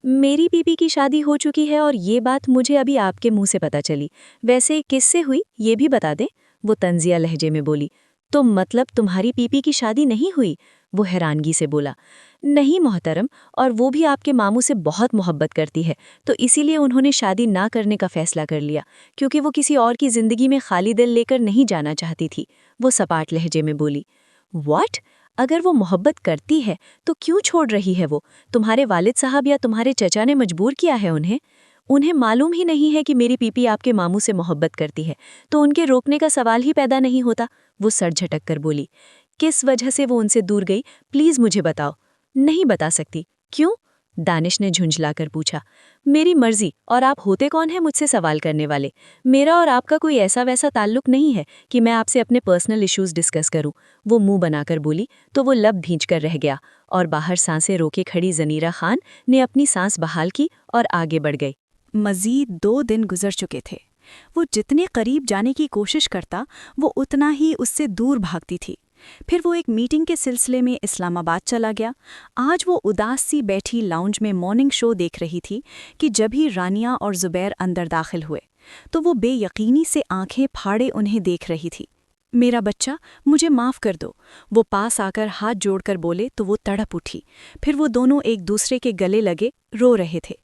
मेरी पीपी की शादी हो चुकी है और ये बात मुझे अभी आपके मुंह से पता चली। वैसे किससे हुई ये भी बता दें, वो तंजिया लहजे में बोली। तो मतलब तुम्हारी पीपी की शादी नहीं हुई? वो हैरानगी से बोला। नहीं मोहतरम, और वो भी आपके मामू से बहुत मोहब्बत करती है, तो इसीलिए उन्होंने शादी ना करने का फैसला कर लिया, क्योंकि वो किसी और की जिंदगी में खाली दिल लेकर नहीं जाना चाहती थी। वो सपाट लहजे में बोली। व्हाट? अगर वो मोहब्बत करती है तो क्यों छोड़ रही है वो? तुम्हारे वालिद साहब या तुम्हारे चचा ने मजबूर किया है उन्हें? उन्हें मालूम ही नहीं है कि मेरी पीपी आपके मामू से मोहब्बत करती है, तो उनके रोकने का सवाल ही पैदा नहीं होता। वो सर झटक कर बोली। किस वजह से वो उनसे दूर गई, प्लीज़ मुझे बताओ। नहीं बता सकती। क्यों? दानिश ने झुंझलाकर पूछा। मेरी मर्जी, और आप होते कौन हैं मुझसे सवाल करने वाले? मेरा और आपका कोई ऐसा वैसा ताल्लुक नहीं है कि मैं आपसे अपने पर्सनल इश्यूज डिस्कस करूं। वो मुंह बनाकर बोली तो वो लब भींच कर रह गया, और बाहर सांसें रोके खड़ी ज़नीरा खान ने अपनी सांस बहाल की और आगे बढ़ गई। मज़ीद 2 दिन गुजर चुके थे। वो जितने करीब जाने की कोशिश करता, वो उतना ही उससे दूर भागती थी। फिर वो एक मीटिंग के सिलसिले में इस्लामाबाद चला गया। आज वो उदास सी बैठी लाउंज में मॉर्निंग शो देख रही थी कि जब ही रानिया और ज़ुबैर अंदर दाखिल हुए तो वो बेयकीनी से आंखें फाड़े उन्हें देख रही थी। मेरा बच्चा, मुझे माफ़ कर दो। वो पास आकर हाथ जोड़कर बोले तो वो तड़प उठी। फिर वो दोनों एक दूसरे के गले लगे रो रहे थे।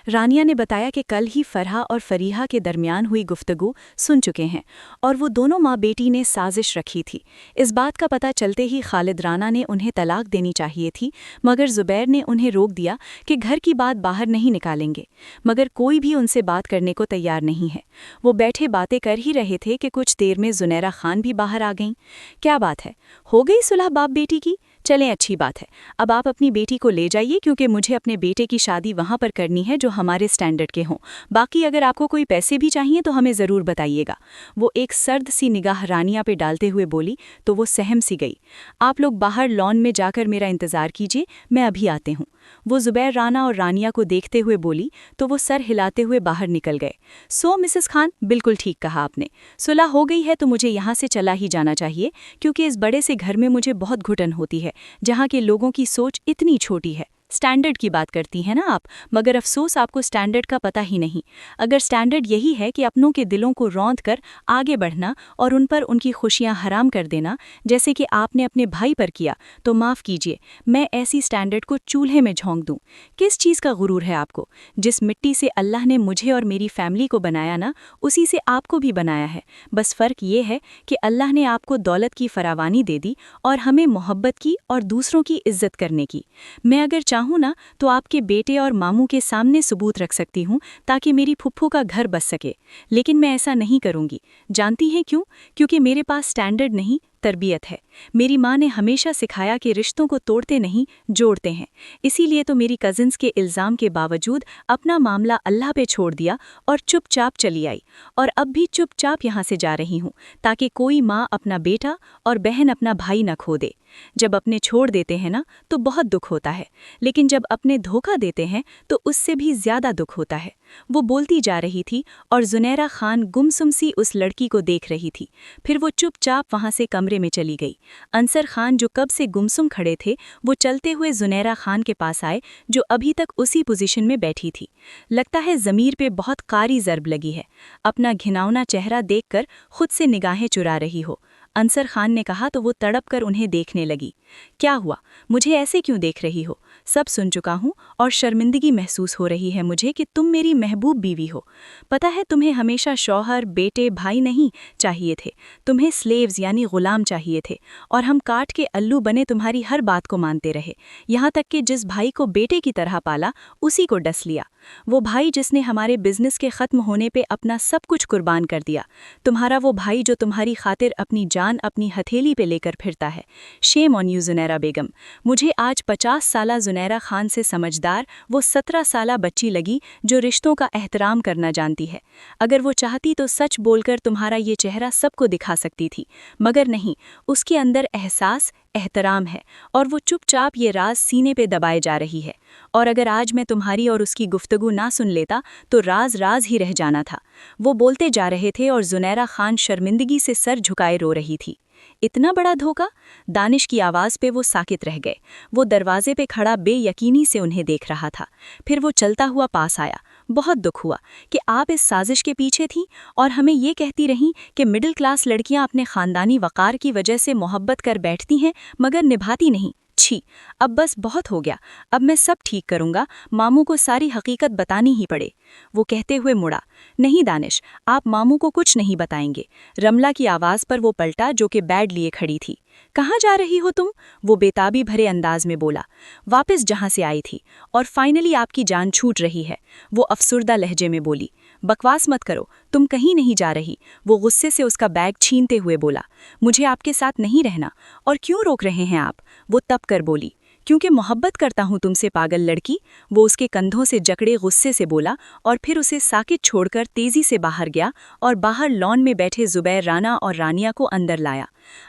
रानिया ने बताया कि कल ही फरहा और फरीहा के दरमियान हुई गुफ्तगू सुन चुके हैं और वो दोनों माँ बेटी ने साजिश रखी थी। इस बात का पता चलते ही खालिद राना ने उन्हें तलाक देनी चाहिए थी, मगर ज़ुबैर ने उन्हें रोक दिया कि घर की बात बाहर नहीं निकालेंगे। मगर कोई भी उनसे बात करने को तैयार नहीं है। वो बैठे बातें कर ही रहे थे कि कुछ देर में ज़ुनैरा खान भी बाहर आ गईं। क्या बात है, हो गई सुलह बाप बेटी की? चलें, अच्छी बात है। अब आप अपनी बेटी को ले जाइए, क्योंकि मुझे अपने बेटे की शादी वहाँ पर करनी है जो हमारे स्टैंडर्ड के हों। बाकी अगर आपको कोई पैसे भी चाहिए तो हमें ज़रूर बताइएगा। वो एक सर्द सी निगाह रानिया पे डालते हुए बोली तो वो सहम सी गई। आप लोग बाहर लॉन में जाकर मेरा इंतज़ार कीजिए, मैं अभी आते हूँ। वो ज़ुबैर राना और रानिया को देखते हुए बोली तो वो सर हिलाते हुए बाहर निकल गए। सो मिसेस खान, बिल्कुल ठीक कहा आपने। सुलह हो गई है तो मुझे यहाँ से चला ही जाना चाहिए, क्योंकि इस बड़े से घर में मुझे बहुत घुटन होती है, जहाँ के लोगों की सोच इतनी छोटी है। स्टैंडर्ड की बात करती हैं ना आप, मगर अफसोस आपको स्टैंडर्ड का पता ही नहीं। अगर स्टैंडर्ड यही है कि अपनों के दिलों को रौंद कर आगे बढ़ना और उन पर उनकी खुशियां हराम कर देना, जैसे कि आपने अपने भाई पर किया, तो माफ़ कीजिए, मैं ऐसी स्टैंडर्ड को चूल्हे में झोंक दूं। किस चीज़ का गुरूर है आपको? जिस मिट्टी से अल्लाह ने मुझे और मेरी फैमिली को बनाया ना, उसी से आपको भी बनाया है। बस फ़र्क ये है कि अल्लाह ने आपको दौलत की फरावानी दे दी और हमें मोहब्बत की और दूसरों की इज्जत करने की। मैं अगर चाहूँ ना तो आपके बेटे और मामू के सामने सबूत रख सकती हूँ ताकि मेरी फुफ्फू का घर बस सके, लेकिन मैं ऐसा नहीं करूँगी। जानती हैं क्यों? क्योंकि मेरे पास स्टैंडर्ड नहीं, तरबियत है। मेरी माँ ने हमेशा सिखाया कि रिश्तों को तोड़ते नहीं, जोड़ते हैं। इसीलिए तो मेरी कजिन्स के इल्ज़ाम के बावजूद अपना मामला अल्लाह पे छोड़ दिया और चुपचाप चली आई, और अब भी चुपचाप यहाँ से जा रही हूँ ताकि कोई माँ अपना बेटा और बहन अपना भाई न खो दे। जब अपने छोड़ देते हैं ना तो बहुत दुख होता है, लेकिन जब अपने धोखा देते हैं तो उससे भी ज़्यादा दुख होता है। वो बोलती जा रही थी और ज़ुनैरा खान गुमसुम सी उस लड़की को देख रही थी। फिर वो चुपचाप वहाँ से कमरे में चली गई। अंसर खान जो कब से गुमसुम खड़े थे, वो चलते हुए ज़ुनैरा खान के पास आए जो अभी तक उसी पोजीशन में बैठी थी। लगता है ज़मीर पे बहुत कारी ज़र्ब लगी है। अपना घिनौना चेहरा देखकर खुद से निगाहें चुरा रही हो, अंसर खान ने कहा तो वो तड़प कर उन्हें देखने लगी। क्या हुआ? मुझे ऐसे क्यों देख रही हो? सब सुन चुका हूँ और शर्मिंदगी महसूस हो रही है मुझे कि तुम मेरी महबूब बीवी हो। पता है तुम्हें हमेशा शौहर, बेटे, भाई नहीं चाहिए थे, तुम्हें स्लेव्स यानी गुलाम चाहिए थे, और हम काट के अल्लू बने तुम्हारी हर बात को मानते रहे, यहाँ तक कि जिस भाई को बेटे की तरह पाला उसी को डस लिया। वो भाई जिसने हमारे बिजनेस के ख़त्म होने पे अपना सब कुछ कुर्बान कर दिया। तुम्हारा वो भाई जो तुम्हारी खातिर अपनी जान अपनी हथेली पे लेकर फिरता है। शेम ऑन यू ज़ुनैरा बेगम। मुझे आज 50 साला ज़ुनैरा खान से समझदार वो 17 साला बच्ची लगी जो रिश्तों का एहतराम करना जानती है। अगर वो चाहती तो सच बोलकर तुम्हारा ये चेहरा सबको दिखा सकती थी, मगर नहीं, उसके अंदर एहसास, एहतराम है और वो चुपचाप ये राज सीने पे दबाए जा रही है। और अगर आज मैं तुम्हारी और उसकी गुफ्तगू ना सुन लेता तो राज राज ही रह जाना था। वो बोलते जा रहे थे और ज़ुनैरा खान शर्मिंदगी से सर झुकाए रो रही थी। इतना बड़ा धोखा? दानिश की आवाज़ पे वो साकित रह गए। वो दरवाजे पे खड़ा बेयकीनी से उन्हें देख रहा था। फिर वो चलता हुआ पास आया। बहुत दुख हुआ कि आप इस साजिश के पीछे थीं और हमें ये कहती रहीं कि मिडिल क्लास लड़कियां अपने ख़ानदानी वक़ार की वजह से मोहब्बत कर बैठती हैं मगर निभाती नहीं। छी, अब बस बहुत हो गया। अब मैं सब ठीक करूंगा, मामू को सारी हकीकत बतानी ही पड़े। वो कहते हुए मुड़ा। नहीं दानिश, आप मामू को कुछ नहीं बताएंगे। रमला की आवाज़ पर वो पलटा जो कि बैड लिए खड़ी थी। कहाँ जा रही हो तुम? वो बेताबी भरे अंदाज में बोला। वापस जहाँ से आई थी, और फाइनली आपकी जान छूट रही है, वो अफसुर्दा लहजे में बोली। बकवास मत करो, तुम कहीं नहीं जा रही, वो गुस्से से उसका बैग छीनते हुए बोला। मुझे आपके साथ नहीं रहना। और क्यों रोक रहे हैं आप? वो तप कर बोली। क्योंकि मोहब्बत करता हूँ तुमसे पागल लड़की, वो उसके कंधों से जकड़े गुस्से से बोला और फिर उसे साकित छोड़कर तेजी से बाहर गया और बाहर लॉन में बैठे ज़ुबैर राना और रानिया को अंदर लाया।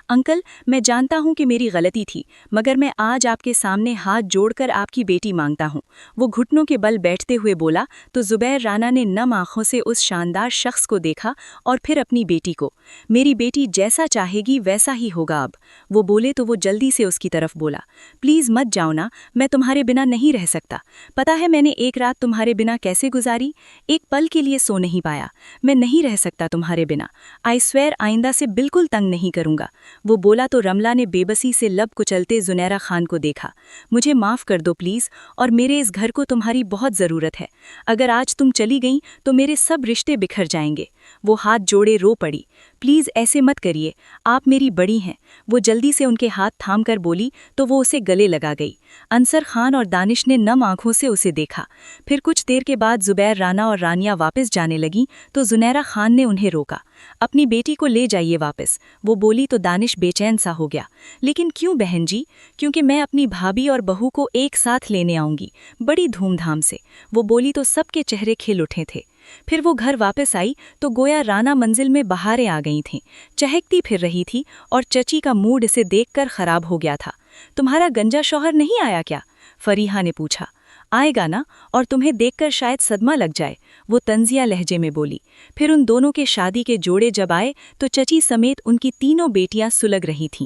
अंकल, मैं जानता हूँ कि मेरी गलती थी, मगर मैं आज आपके सामने हाथ जोड़कर आपकी बेटी मांगता हूँ, वो घुटनों के बल बैठते हुए बोला तो ज़ुबैर राना ने नम आँखों से उस शानदार शख्स को देखा और फिर अपनी बेटी को। मेरी बेटी जैसा चाहेगी वैसा ही होगा अब, वो बोले तो वो जल्दी से उसकी तरफ बोला। प्लीज़ मत जाओ ना, मैं तुम्हारे बिना नहीं रह सकता। पता है मैंने एक रात तुम्हारे बिना कैसे गुजारी? एक पल के लिए सो नहीं पाया। मैं नहीं रह सकता तुम्हारे बिना। आई स्वेयर आइंदा से बिल्कुल तंग नहीं करूँगा। वो बोला तो रमला ने बेबसी से लब कुचलते जुनैरा खान को देखा। मुझे माफ़ कर दो प्लीज़, और मेरे इस घर को तुम्हारी बहुत ज़रूरत है। अगर आज तुम चली गई तो मेरे सब रिश्ते बिखर जाएंगे। वो हाथ जोड़े रो पड़ी। प्लीज़ ऐसे मत करिए, आप मेरी बड़ी हैं। वो जल्दी से उनके हाथ थाम कर बोली तो वो उसे गले लगा गई। अंसर खान और दानिश ने नम आंखों से उसे देखा। फिर कुछ देर के बाद जुबैर राना और रानिया वापस जाने लगी तो जुनैरा खान ने उन्हें रोका। अपनी बेटी को ले जाइए वापस, वो बोली तो दानिश बेचैन सा हो गया। लेकिन क्यों बहन जी? क्योंकि मैं अपनी भाभी और बहू को एक साथ लेने आऊंगी, बड़ी धूमधाम से, वो बोली तो सबके चेहरे खिल उठे थे। फिर वो घर वापस आई तो गोया राना मंजिल में बहारें आ गई थीं, चहकती फिर रही थी और चची का मूड इसे देखकर खराब हो गया था। तुम्हारा गंजा शौहर नहीं आया क्या? फरीहा ने पूछा। आएगा ना, और तुम्हें देखकर शायद सदमा लग जाए, वो तंजिया लहजे में बोली। फिर उन दोनों के शादी के जोड़े जब आए तो चची समेत उनकी तीनों बेटियां सुलग रही थीं।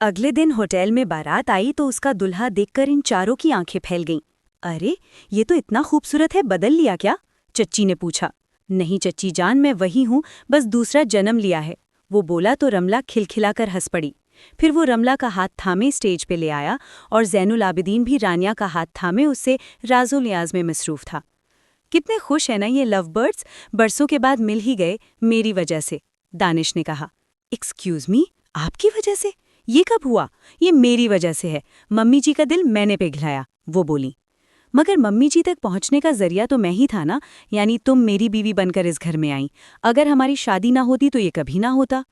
अगले दिन होटल में बारात आई तो उसका दुल्हा देखकर इन चारों की आंखें फैल गईं। अरे, ये तो इतना खूबसूरत है, बदल लिया क्या? चच्ची ने पूछा। नहीं चच्ची जान, मैं वही हूँ, बस दूसरा जन्म लिया है, वो बोला तो रमला खिलखिलाकर हंस पड़ी। फिर वो रमला का हाथ थामे स्टेज पे ले आया और ज़ैनुल आबिदीन भी रानिया का हाथ थामे उससे राज़ो लियाज में मसरूफ़ था। कितने खुश है ना ये लव बर्ड्स, बरसों के बाद मिल ही गए मेरी वजह से, दानिश ने कहा। एक्सक्यूज़ मी, आपकी वजह से? ये कब हुआ? ये मेरी वजह से है, मम्मी जी का दिल मैंने पिघलाया, वो बोली। मगर मम्मी जी तक पहुंचने का जरिया तो मैं ही था ना, यानी तुम मेरी बीवी बनकर इस घर में आई। अगर हमारी शादी ना होती तो ये कभी ना होता।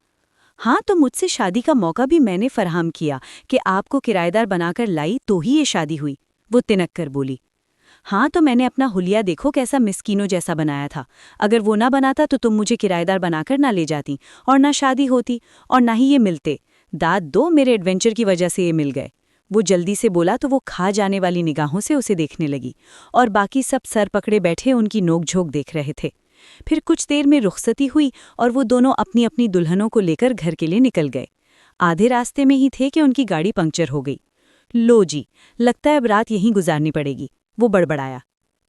हाँ, तो मुझसे शादी का मौका भी मैंने फराहम किया कि आपको किराएदार बनाकर लाई तो ही ये शादी हुई, वो तिनक कर बोली। हाँ, तो मैंने अपना हुलिया देखो कैसा मिस्कीनों जैसा बनाया था। अगर वो ना बनाता तो तुम मुझे किराएदार बनाकर ना ले जाती और ना शादी होती और ना ही ये मिलते। दाद दो, मेरे एडवेंचर की वजह से ये मिल गए, वो जल्दी से बोला तो वो खा जाने वाली निगाहों से उसे देखने लगी और बाकी सब सर पकड़े बैठे उनकी नोकझोंक देख रहे थे। फिर कुछ देर में रुखसती हुई और वो दोनों अपनी अपनी दुल्हनों को लेकर घर के लिए निकल गए। आधे रास्ते में ही थे कि उनकी गाड़ी पंक्चर हो गई। लो जी, लगता है अब रात यहीं गुजारनी पड़ेगी, वो बड़बड़ाया।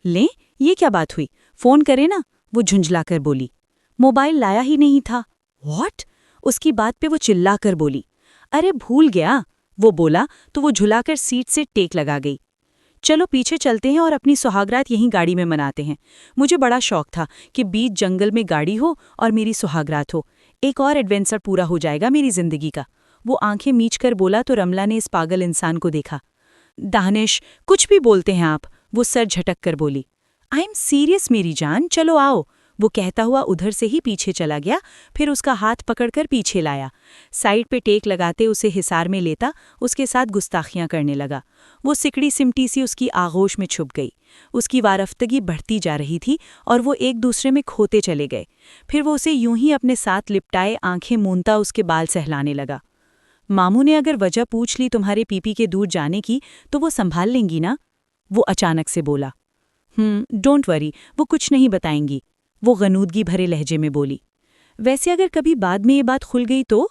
लें, ये क्या बात हुई? फ़ोन करे ना, वो झुंझलाकर बोली। मोबाइल लाया ही नहीं था। व्हाट? उसकी बात पे वो चिल्लाकर बोली। अरे भूल गया, वो बोला तो वो झुलाकर सीट से टेक लगा गई। चलो पीछे चलते हैं और अपनी सुहागरात यहीं गाड़ी में मनाते हैं। मुझे बड़ा शौक था कि बीच जंगल में गाड़ी हो और मेरी सुहागरात हो। एक और एडवेंचर पूरा हो जाएगा मेरी जिंदगी का, वो आंखें मीच कर बोला तो रमला ने इस पागल इंसान को देखा। दानिश, कुछ भी बोलते हैं आप, वो सर झटक कर बोली। आई एम सीरियस मेरी जान, चलो आओ, वो कहता हुआ उधर से ही पीछे चला गया। फिर उसका हाथ पकड़कर पीछे लाया, साइड पे टेक लगाते उसे हिसार में लेता उसके साथ गुस्ताखियां करने लगा। वो सिकड़ी सिमटी सी उसकी आगोश में छुप गई। उसकी वारफ्तगी बढ़ती जा रही थी और वो एक दूसरे में खोते चले गए। फिर वो उसे यूं ही अपने साथ लिपटाए आंखें मूंदता उसके बाल सहलाने लगा। मामू ने अगर वजह पूछ ली तुम्हारे पीपी के दूर जाने की तो वो संभाल लेंगी ना, वो अचानक से बोला। डोंट वरी, वो कुछ नहीं बताएंगी, वो गनूदगी भरे लहजे में बोली। वैसे अगर कभी बाद में ये बात खुल गई तो,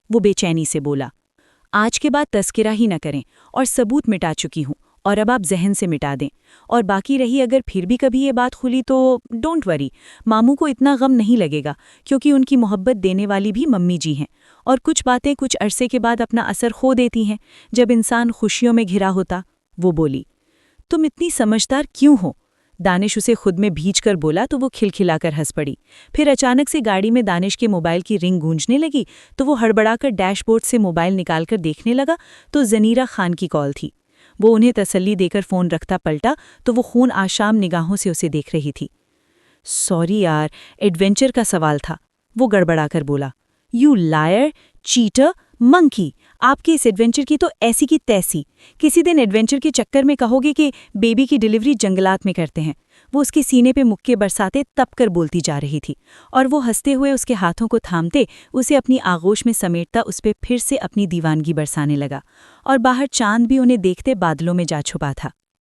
वो बेचैनी से बोला। आज के बाद तस्किरा ही न करें और सबूत मिटा चुकी हूँ और अब आप जहन से मिटा दें। और बाकी रही अगर फिर भी कभी ये बात खुली तो डोंट वरी, मामू को इतना गम नहीं लगेगा क्योंकि उनकी मोहब्बत देने वाली भी मम्मी जी हैं और कुछ बातें कुछ अरसे के बाद अपना असर खो देती हैं जब इंसान खुशियों में घिरा होता, वो बोली। तुम इतनी समझदार क्यों हो? दानिश उसे खुद में भींच कर बोला तो वो खिलखिलाकर हंस पड़ी। फिर अचानक से गाड़ी में दानिश के मोबाइल की रिंग गूंजने लगी तो वो हड़बड़ाकर डैशबोर्ड से मोबाइल निकालकर देखने लगा तो ज़नीरा खान की कॉल थी। वो उन्हें तसल्ली देकर फ़ोन रखता पलटा तो वो खून आशाम निगाहों से उसे देख रही थी। सॉरी यार, एडवेंचर का सवाल था, वो गड़बड़ाकर बोला। यू लायर, चीटर, मंकी, आपके इस एडवेंचर की तो ऐसी की तैसी। किसी दिन एडवेंचर के चक्कर में कहोगे कि बेबी की डिलीवरी जंगलात में करते हैं। वो उसके सीने पे मुक्के बरसाते तप कर बोलती जा रही थी और वो हंसते हुए उसके हाथों को थामते उसे अपनी आगोश में समेटता उस पे फिर से अपनी दीवानगी बरसाने लगा और बाहर चांद भी उन्हें देखते बादलों में जा छुपा था।